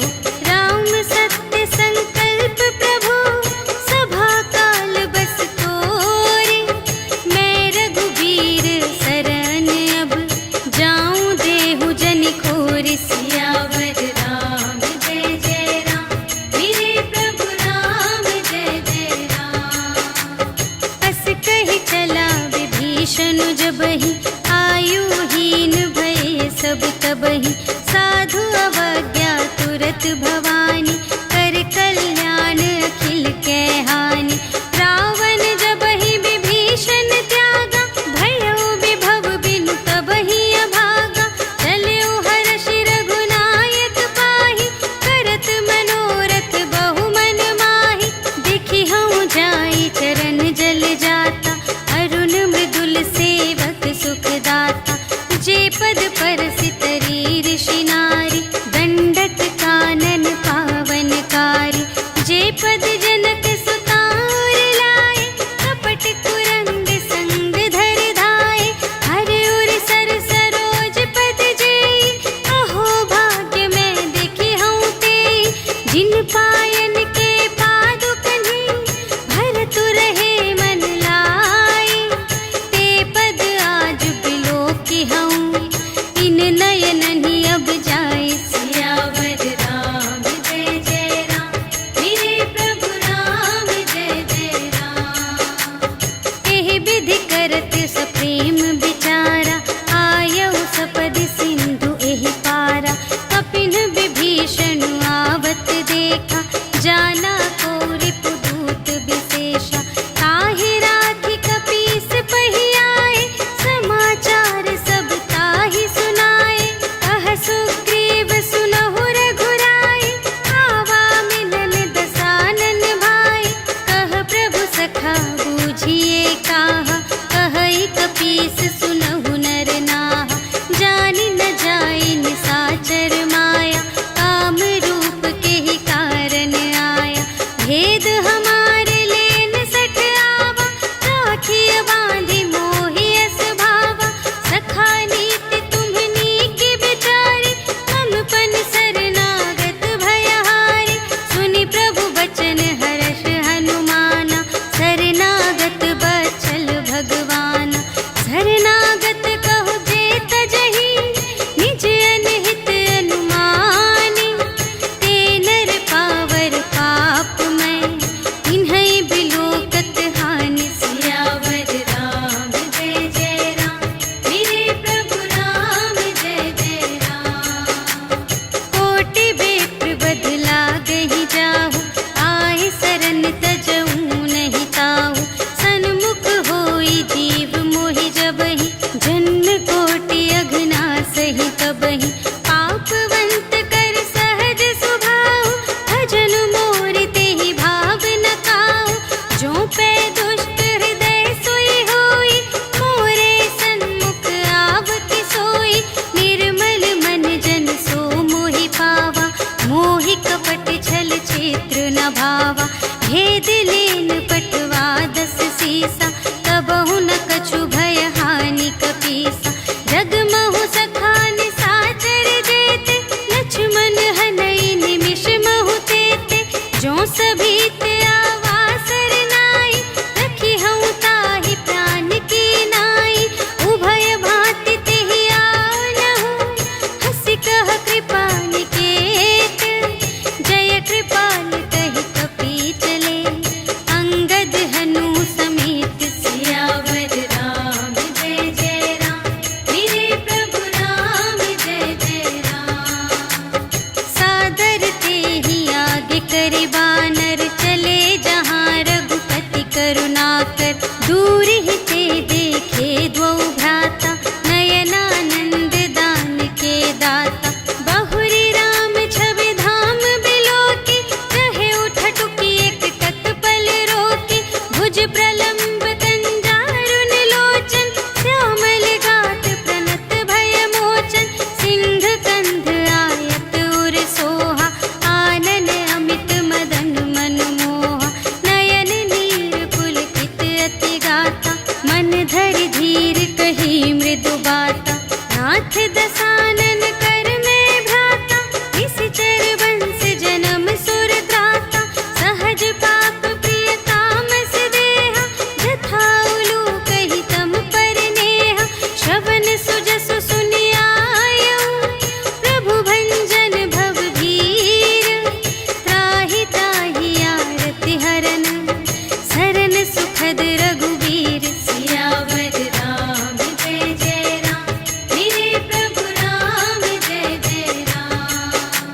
राम सत्य संकल्प प्रभु, सभा काल बस तोरे। मैं रघुबीर शरण अब, जाऊं देहु जनि खोरि। सियावर राम जय जय राम, मेरे प्रभु राम जय जय राम। अस कहि चला विभीषण जबहि, आयुहीन भये सब तबहि। साधु अवज्ञा तुरत भवानी, कर कल्याण अखिल कै हानि। रावण जबहि विभीषण त्यागा, भयउ विभव बिनु तबहि अभागा। चलउ हर्षि रघुनायक पाहि, करत मनोरथ बहु मन माहि। देखि हऊँ जाई चरण जल जाता, अरुण मृदुल सेवक सुखदाता। जे पद परसितरी ऋषि नारी, दंडक कानन पावनकारी। जे पद जनक सुतार लाए, कपट कुरंग संग धर धाए। हर उर सर सरोज पद जेई, अहो भाग्य मैं देखी हूँ तेई। जिन पायन के पादुकन्हि, भरतु रहे मन लाए। ते पद आज बिलोकी हूँ, इन नयनहि अब जाए। सियावर राम जय जय राम, मेरे प्रभु राम जय जय राम। एहि विधि करत सप्रेम विचारा, आयउ सपदि सिंधु एहि पारा। कपिन विभीषण आवत देखा, जाना को रिपुदूत विशेषा। ताहि राखि कपीस पहियाए, समाचार सब ताहि सुनाए। कह सुग्रीव सुनहु रघुराई, आवा मिलन दसानन भाई। कह प्रभु सखा बूझिए काहा, कहई कपीस गावा। भेद लेन पटवा 10 सीसा, कबहु न कछु भय हानि कपीसा। जगमहु सखान साचर जेते, लक्ष्मण हनई निमिष महु तेते। जो सभी ते आवासर नाई, रखी हूँ ताहि प्राण की नाई। उभय भांति तेहि आनहु, हंसि कह कृपा निकेत। जय कृपाल कहि कपि चले, अंगद हनु समेत। सियावर राम जय जय राम, मेरे प्रभु राम जय जय राम। सादर तेहि आगे करि बानर, चले जहाँ रघुपति करुणाकर। दूर ही ते देखे द्वौ भ्राता, नयनानंद दान के दाता। बहुरी राम छवि धाम बिलोके, रहे उठ टुकी एक तत्पल रोके। भुज प्रलंब कंजारुन लोचन, श्यामल गात प्रणत भय मोचन। सिंध कंध आयत उर सोहा, आनन अमित मदन मनमोहा। नयन नीर पुलकित अति गाता, मन धरि धीर कही मृदु बाता। नाथ दसानन कर में भ्राता, निश्चर वंश जन्म सुर त्राता। सहज पाप प्रिय तामस देहा, जथा उलूकहि तम पर नेहा। श्रवण सुजसु सुनियायऊ, प्रभु भंजन भव भीर। त्राहि ताहि आरति हरन, सरन सुखद रघुबीर। सियावर राम जय जय राम, मेरे प्रभु राम जय जय राम।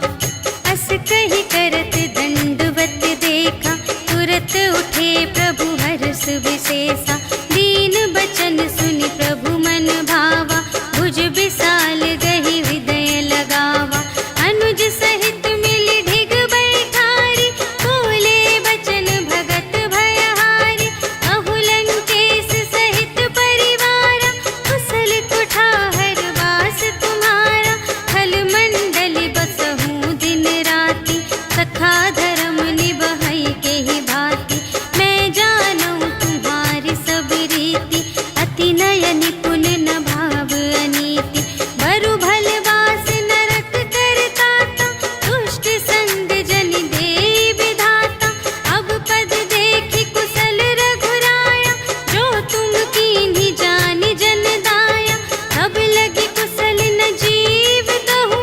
अस कहि करत दंडवत देखा, तुरत उठे प्रभु हर्ष विशेषा। दीन बचन सुनि प्रभु मन भावा, भुज विशाल गहि हृदय लगावा। अनुज सहित मिलि ढिग बैठारी, बोले बचन भगत भयहारी। अहु लंकेश सहित परिवारा, कुशल कुठार वास तुम्हारा। खल मंडल बसहु दिन राति, सखा धर्म निबहै केहि भांति। मैं जानऊँ तुम्हारी सब रीति, अति नय निपुण न भाव अनीति। बरु भल वास नरक करताता, दुष्ट संग जन देई विधाता। अब पद देखि कुशल रघुराया, जो तुम कीन्ही जानि जन दाया। तब लगी कुशल न जीव कहूँ,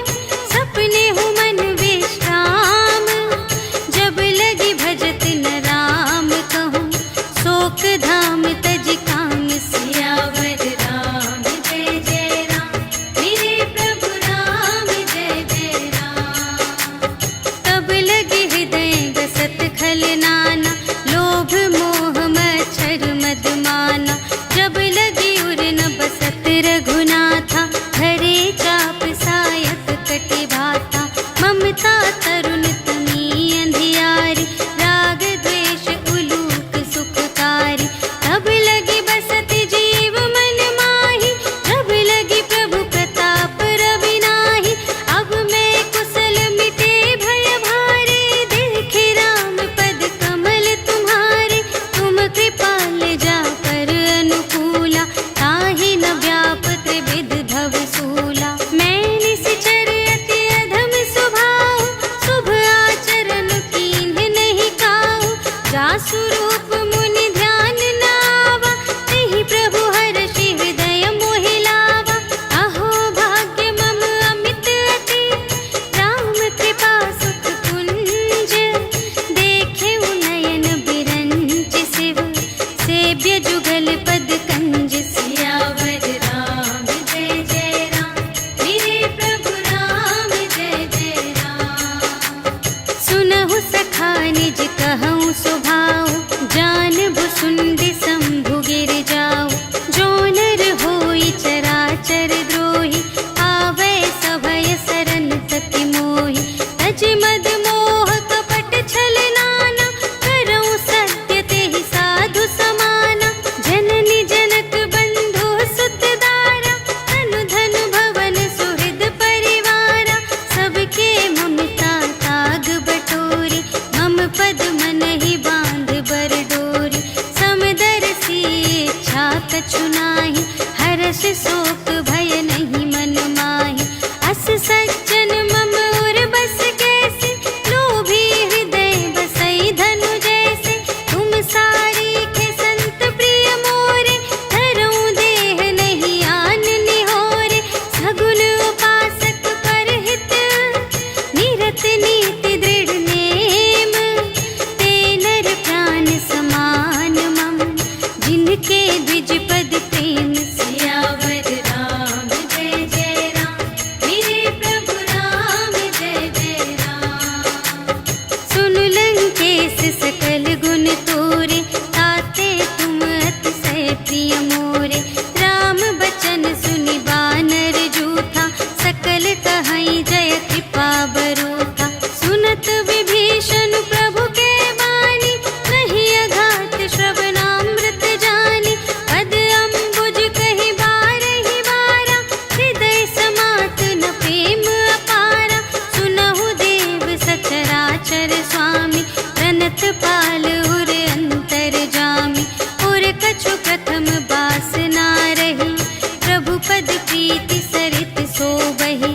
सपने हूँ मन विश्राम। जब लगी भजत न राम कहूँ, शोक धाम तज काम। सियावर राम जय जय राम, मेरे प्रभु राम जय जय राम। तब लगे हृदय गसत खल नाना, लोभ मोह मच्छर मद माना। जब लगी उर न बसत रघुनाथा, धरे चाप सायक कटि भाता। ममता तरुण तनी अंधियारी, राग द्वेष उलूक सुखकारी। तब लगी बसत जीव मन माही, जब लगी प्रभु प्रताप रवि नाही। अब मैं कुशल मिटे भय भारे, देखे राम पद कमल तुम्हारे। तुम कृपाल जा पर अनुकूला, ताहि न व्यापत विध भव सूला। मैं निश्चर अति अधम स्वभाव, शुभ आचरण कीन्ह नहीं काहू। जासु रूप मुनि ध्यान न आवा, तेहि प्रभु हर्षि हृदय मोहि लावा। अहो भाग्य मम अमित अति, राम कृपा सुख कुंज। देखे नयन बिरंच शिव, सेव्य जुगल पद कंज। सियावर राम जय जय राम, मेरे प्रभु राम जय जय राम। सुनहु सखा निज कहऊँ सुभाऊ, हर्ष शोक भय नहीं मन माहि। अस सज्जन मम उर बस कैसे, लोभी हृदय बसई धनु जैसे। तुम सारीखे संत प्रिय मोरे, धरऊं देह नहीं आन निहोरे। सगुन उपासक परहित, निरत नीति दृढ़ नेम। ते नर प्राण समान मम, जिनके द्विज पद प्रेम। सियावर राम जय जय राम, मेरे प्रभु राम जय जय राम। सुन लंकेश सकल गुण तोरे, ताते तुम अतिशय प्रिय मोरे। राम बचन सुनि बानर जूथा, सकल कहई जय कृपा बरूथा। सुनत विभीषण प्रभु के बानी, नहीं अघात श्रवणामृत जानी। पद अम्बुज कहि बारहि बारा, हृदय समात न प्रेम अपारा। सुनहु देव सचराचर स्वामी, प्रणत पाल उर अंतर जामी। उर कछु प्रथम बासना रही, प्रभु पद प्रीति सरित सोबहि।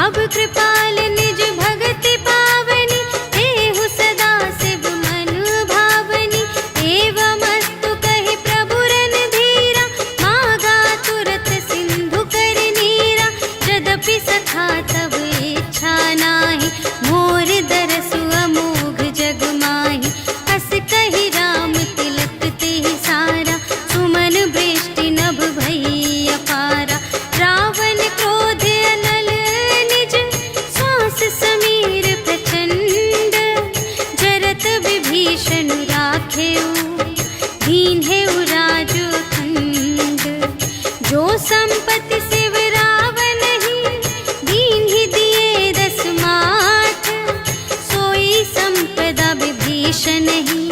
अब कृपाल निज भगति पावनी, देहु सदा शिव मन भावनी। एवमस्तु कहि प्रभु रणधीरा, मागा तुरत सिंधु कर नीरा। यद्यपि सखा तब इच्छा नाही, मोर दरसु अमोघ जग माहि। अस कहि राम तिलक तेहि सारा, सुमन वृष्टि नभ भई अपारा। रावण क्रोध अनल निज, श्वास समीर प्रचंड। जरत विभीषण राखेउ, दीन्हेउ राजु खंड। जो संपत्ति शिव रावण ही, दीन्हि दिए दस माठ। सोई संपदा विभीषण ही,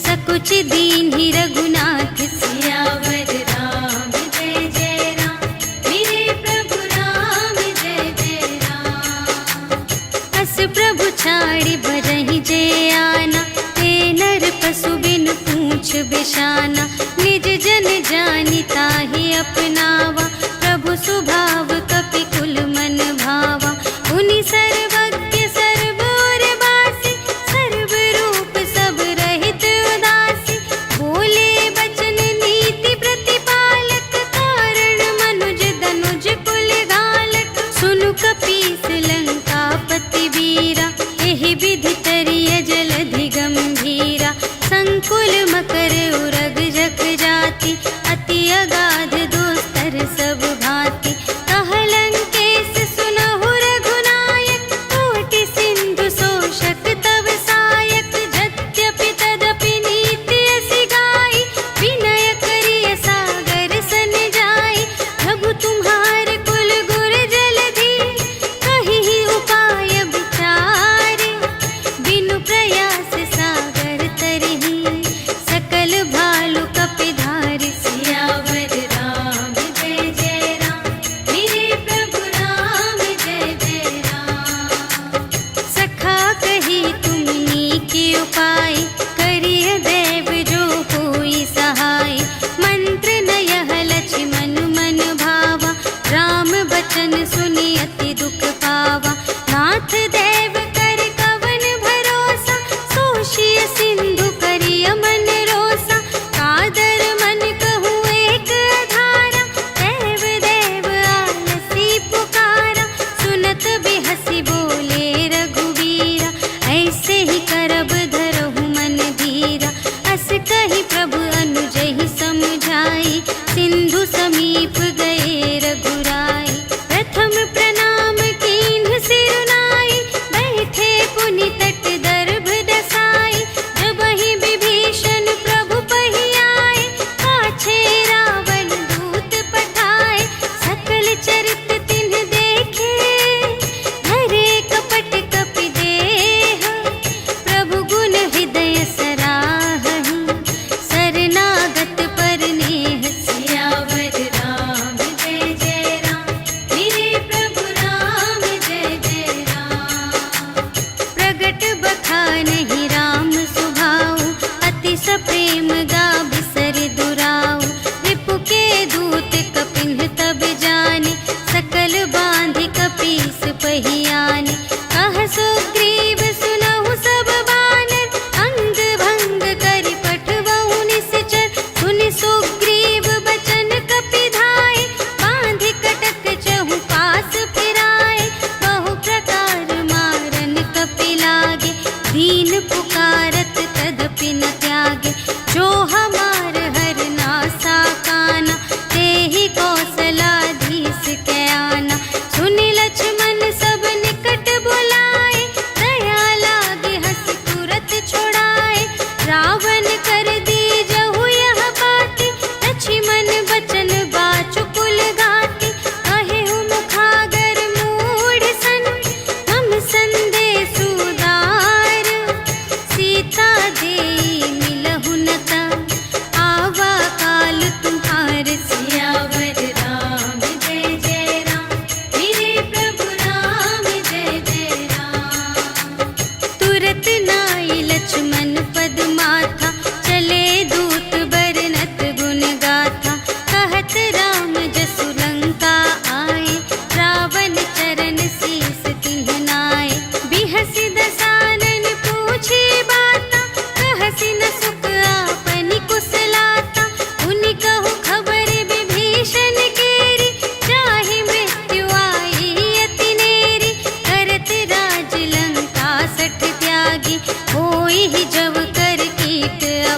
सकुच दीन्हि रघुनाथ। सियावर राम जय जय राम, मेरे प्रभु राम जय जय राम। अस प्रभु छाड़ि भरहि जे आना, ते नर पशु बिन पूछ बिशाना। निज जन जानि ताहि अपनावा, प्रभु सुभाव कपि कुल मन भावा। उनि सर्वज्ञ सर्व और बासी, सर्व रूप सब रहित उदासी। बोले बचन नीति प्रतिपालक, कारण मनुज दनुज कुल घालक। सुनु कपीस लंकापति वीरा, एहि विधि तरिय जलधि गंभीरा। संकुल मकर उरग जख जाति, अति अगाध दोस्तर सब भांति। कह लंकेश सुनहु रघुनायक, कोटि सिंधु शोषक तव सायक। यद्यपि तदपि नीति असि गाई, विनय करिय सागर सन जाई। प्रभु तुम्हार कुल गुर जलधि, कहिहि उपाय विचारे। बिनु प्रयास सागर तरहि, सकल भालु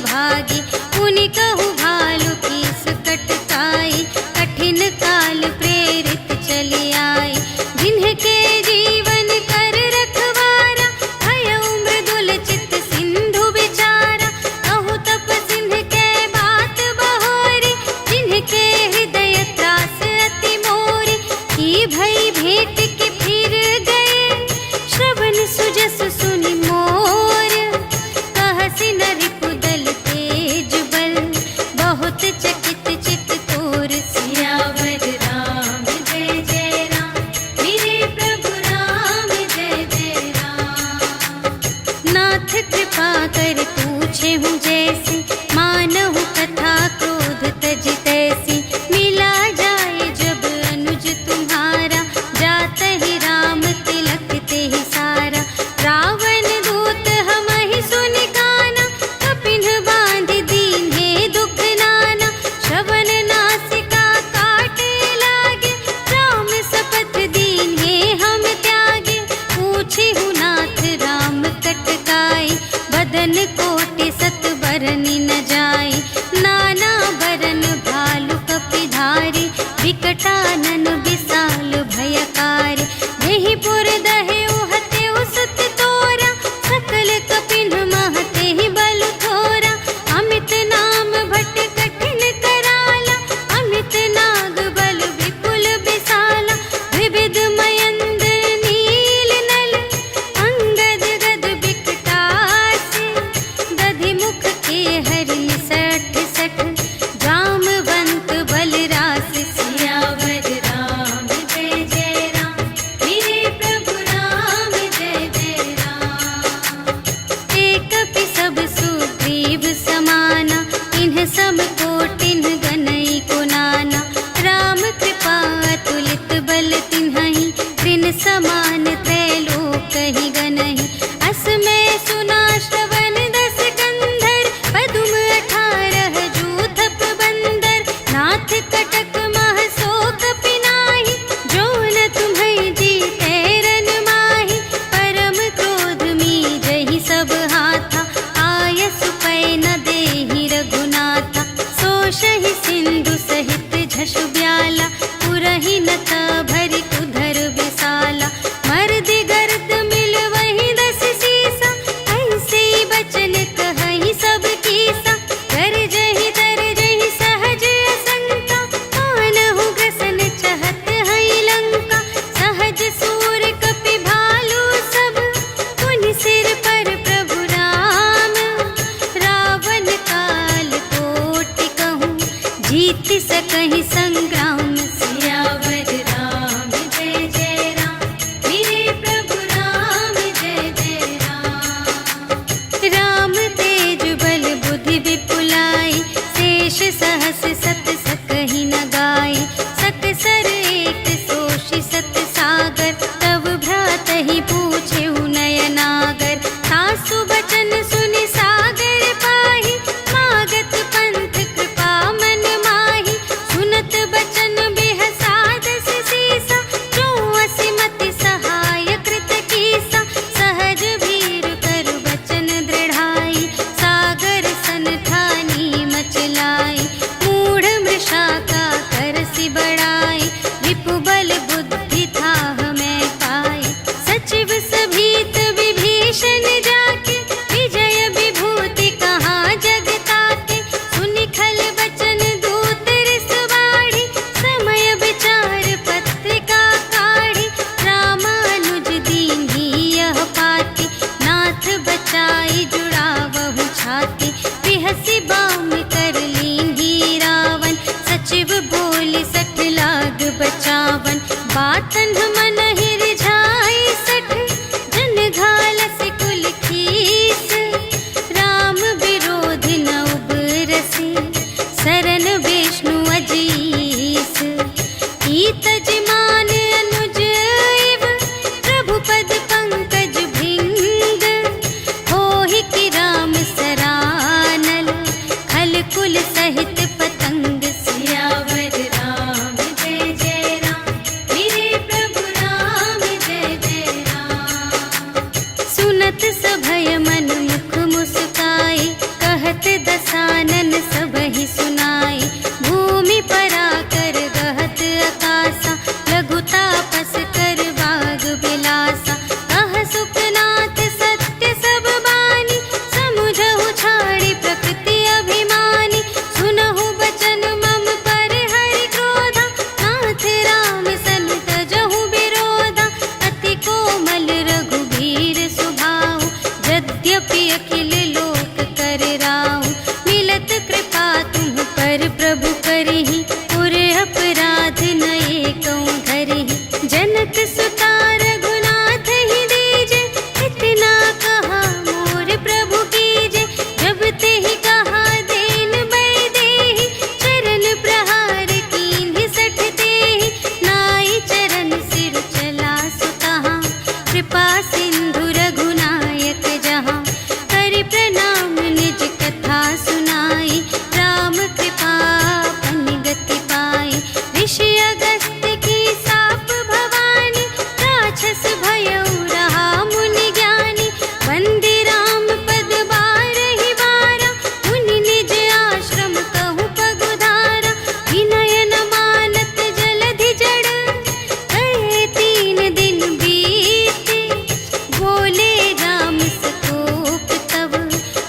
भागी। पुनि कहु भालु कीस कटकाई, कठिन काल प्रेरित चली आई। जिन्हके जीवन कर रखवारा, भयउ मृदुल चित सिंधु विचारा। कहु तप सिंध के बात बहोरी, जिन्हके हृदय त्रास अति मोरी। की भई भेंट के फिर गए, श्रवण सुजस सुनि मोर। कहसि न रिपुदल तेज बल, बहुत चकित चित तोर। सियावर राम जय जय राम, मेरे प्रभु राम जय जय राम। नाथ कृपा कर पूछे हूँ जैसी, मानहु कथा क्रोध तज तैसी। मिला जाए जब अनुज तुम्हारा, जात ही राम तिलक ते ही सारा। रावण दूत हमहि सुनि काना, कपिन बांध दीन्हे दुख नाना। श्रवण नासिका काटे लागे, राम शपथ दीन्हे हम त्यागे। पूछे हूँ नाथ राम कटकाई, बदन कोटि सत बरनि न जाई। नाना बरन भालु कपिधारी, विकटानन विशाल भयकारी। देहि पुर दहेउ हतेउ सुत तोरा, सकल कपिन महते ही बल थोरा। अमित नाम भट कठिन कराला, अमित नाग बल विपुल विशाला। विविध मयंद्र नील नल, अंगद गद विकटासी। दधि मुख के हरि सठ सठ, जामवंत बलरास। सियावर राम जय जय राम, मेरे प्रभु राम जय जय राम। एक कपि सब सुग्रीव समाना, इन्ह सम कोटिन गनई को नाना। राम कृपा अतुलित बल तिन्हहि, त्रिन समान त्रैलोक ही गनहि। अस में सुना श्रवण दस कंधर, पदुम 18 जूथप बंदर। नाथ कटक मह सो कपिनाहि, जो न तुम्हें जीते रन माहि। परम क्रोध मीजहि सब हाथा, आयसु पै न देहि रघुनाथा। सोषहि सिंधु सहित झषु ब्याला, पुरहि न भरि उधर विशाला। मर्दि गर्द मिल वही 10 सीसा, ऐसे बचन कहहि सब कीसा। गरजहि तरजहि सहज असंका, मानहु ग्रसन चहत हई लंका। सहज सूर कपि भालु सब, पुनि सिर पर प्रभु राम। रावण काल कोटि कहूँ, जीत सकहि संग्राम। सियावर राम जय जय राम, मेरे प्रभु राम जय जय राम। राम तेज बल बुद्धि विपुलाई, शेष सहस सत सकहि न गाई। सकसर एक सोषि सत सागर, तब भ्रातहि पूछेहु नयनागर। सासु बचन सुनि सागर पाहि, मागत पंथ कृपा मन माहि। सुनत बचन बिहसादस सीसा, जो असिमति सहाय कृत कीसा। सहज भीर कर बचन दृढ़ाई, सागर सन ठानी मचलाई। मूढ़ मृषा का करसि बड़ाई, रिपु बल बुद्धि थाह मैं पाई। सचिव सभीत विभीषण जाके, विजय विभूति कहाँ जग ताके। सुनि खल बचन दूत रिस बाढ़ी, समय विचार पत्रिका काढ़ी। रामानुज दीन्ही यह पाती, नाथ बचाई जुड़ावहु छाती। बिहसि बाम कर लीन्ही रावण, सचिव बोलि 60 लाग बचावन। बातन मन ही रिझाई 60, जन घालसि कुल खीस। राम विरोधि न उबरसि, सरन विष्णु अजीस। ईतज मान अनुज इव, प्रभु पद पंकज भृंग। होहि कि राम सरानल, खल कुल सहित पतंग। सियावर राम जय जय राम, मेरे प्रभु जाऊं। मिलत कृपा तुम पर प्रभु करही, और अपराध नए कहूँ धरही। जनक सुता रघुनाथ ही दीजे, इतना कहा मोर प्रभु कीजे। जब ते ही कहा देन बै देहि, चरण प्रहार कीन्हि सठ तेहि। नाई चरण सिर चला सुतहा, कृपा सिंधु रघुनायक जहाँ। करि प्रणाम निज कथा सुनाई, राम कृपा पन गति पाई। ऋषि अगस्त्य की साप भवानी, राक्षस भयउ रहा मुनि ज्ञानी। वंदे राम पद बारहि बारा, मुनि निज आश्रम कहूँ पगुधारा। विनय न मानत जलधि जड़, कहे 3 दिन बीते। बोले राम सकोप तब,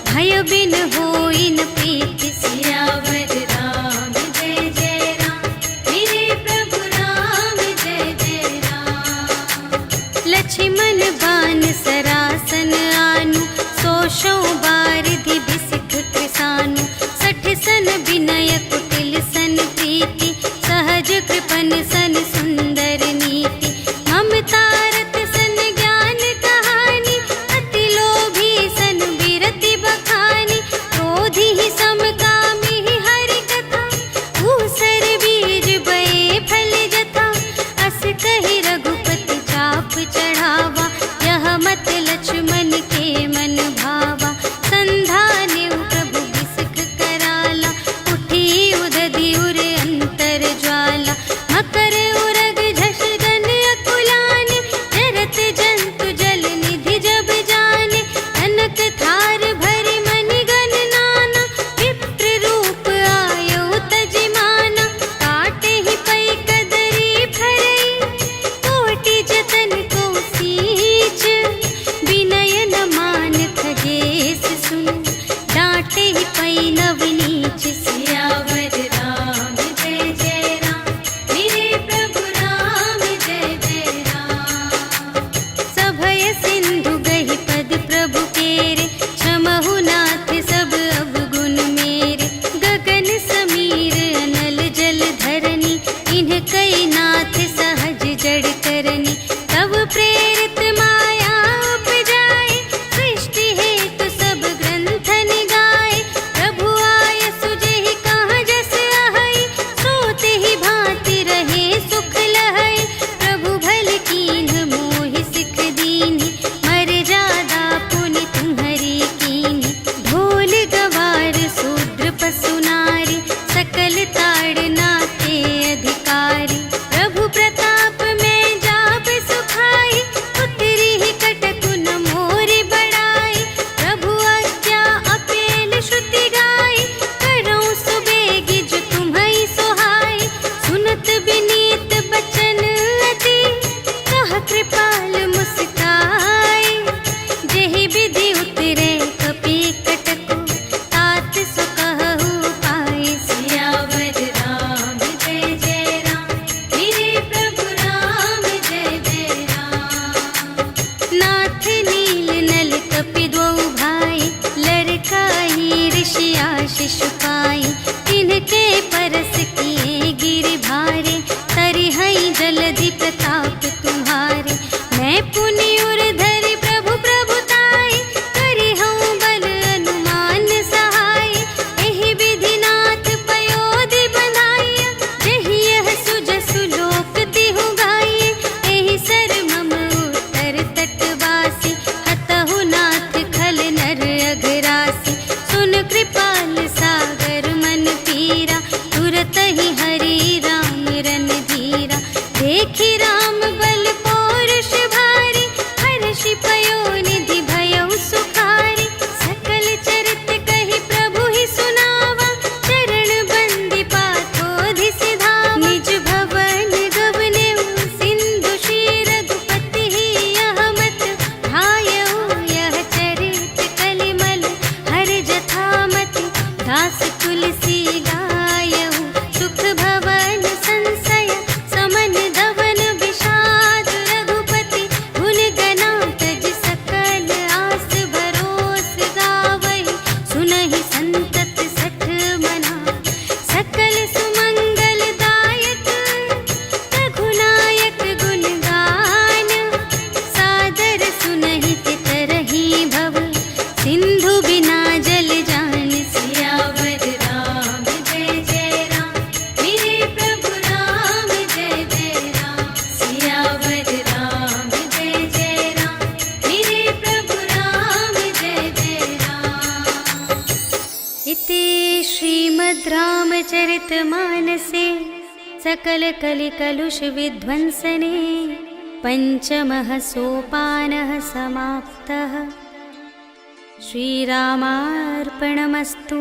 भय बिन होई न प्रीति। सियावर राम जय जय राम, मेरे प्रभु राम जय जय राम। लक्ष्मण बान सरासन आनु, सोशौ बारिधि बिसिख कृसानु। 60 सन विनय कुटिल सन प्रीति, सहज कृपन सन सुंदर नीति। ममता रत सन ज्ञान कहानी, अति लोभी सन बिरति बखानी। क्रोधी ही समकामी ही हरि कथा, ऊसर बीज बये फल जथा। अस कहि रघुपति चाप चढ़ावा, यह मत लक्ष्मण के मन भावा। संधानेउ प्रभु बिसख कराला, उठी उदधि उर अंतर ज्वाला। मकर उरग झष गन अकुलाने, जरत जंतु जल निधि जब जाने। कनक थार भरि मनि गण नाना, विप्र रूप आयउ तजिमाना। काटे ही पै कदरी फरई, कोटि जतन को सींच। विनय न मान खगेश सुन, डांटे ही पै नव नीच। सियावर राम जय जय राम, मेरे प्रभु राम जय जय राम। सभय सिंधु गहि पद प्रभु केरे, क्षमहु नाथ सब अवगुण मेरे। गगन समीर अनल जल धरनी, इन्ह कई नाथ सहज जड़ करनी। तब प्रेरित माया उपजाए, सृष्टि हेतु सब ग्रंथ निगाए। प्रभु आय सुजेहि कहाँ जस अहै, सोते ही भांति रहे सुख लहै। प्रभु भल कीन्ह मोहि सिख दीन्हि, मर्यादा पुनि तुम्हरी कीन्हि। ढोल गवार शूद्र पशु नारी, सकल ताड़ना के अधिकारी। प्रभु प्रताप में जाप सुखाई, उतरी ही कटकु न मोरि बड़ाई। प्रभु आज्ञा अपेल श्रुति गाई, करऊँ सुबेगी जो तुम्है सोहाई। सुनत विनीत बचन अति, कह कृपाल मुस्काई। जेहि विधि उतरे कपि कटकु, तात सो कहु पाई। सियावर राम जय जय राम, मेरे प्रभु राम जय जय राम। नाथ नील नल कपि द्वौ भाई, लरकाई ऋषि आशीष पाई। तिनके परस किए गिर भारे, तरिहै जलधि प्रताप तुम्हारे। मैं पुनि उर धरि प्रभु प्रभुताई, करिहउँ बल अनुमान सहाय। एहि विधि नाथ पयोधि बंधाइया, जेहि यह सुजसु लोक तिहु गाइए। एहि सर मम उत्तर तटवासी, हतहु नाथ खल नर अघरासी। सुन कृपाल सागर मन पीरा, तुरत ही हरि राम रन धीरा। देखि राम बल पौरुष भारी, हर्षि पयोनिधि भयउ सुखारी। सकल चरित कहि प्रभु ही सुनावा, चरण बंदी पाथोधि सिधावा। निज भवन गवनेउ सिंधु श्री रघुपति ही, यह मत ढायउ यह चरित कलिमल। हर जथा मति दास तुलसी गायउ, सुख भवन संशय समन धवन विषाद। रघुपति भुल गना तज सकल आस, भरोस गावहि सुनहि संत श्रीमद् रामचरितमानसे सकलकलिकलुषविध्वंसने पञ्चमः सोपानः समाप्तः। श्रीरामार्पणमस्तु।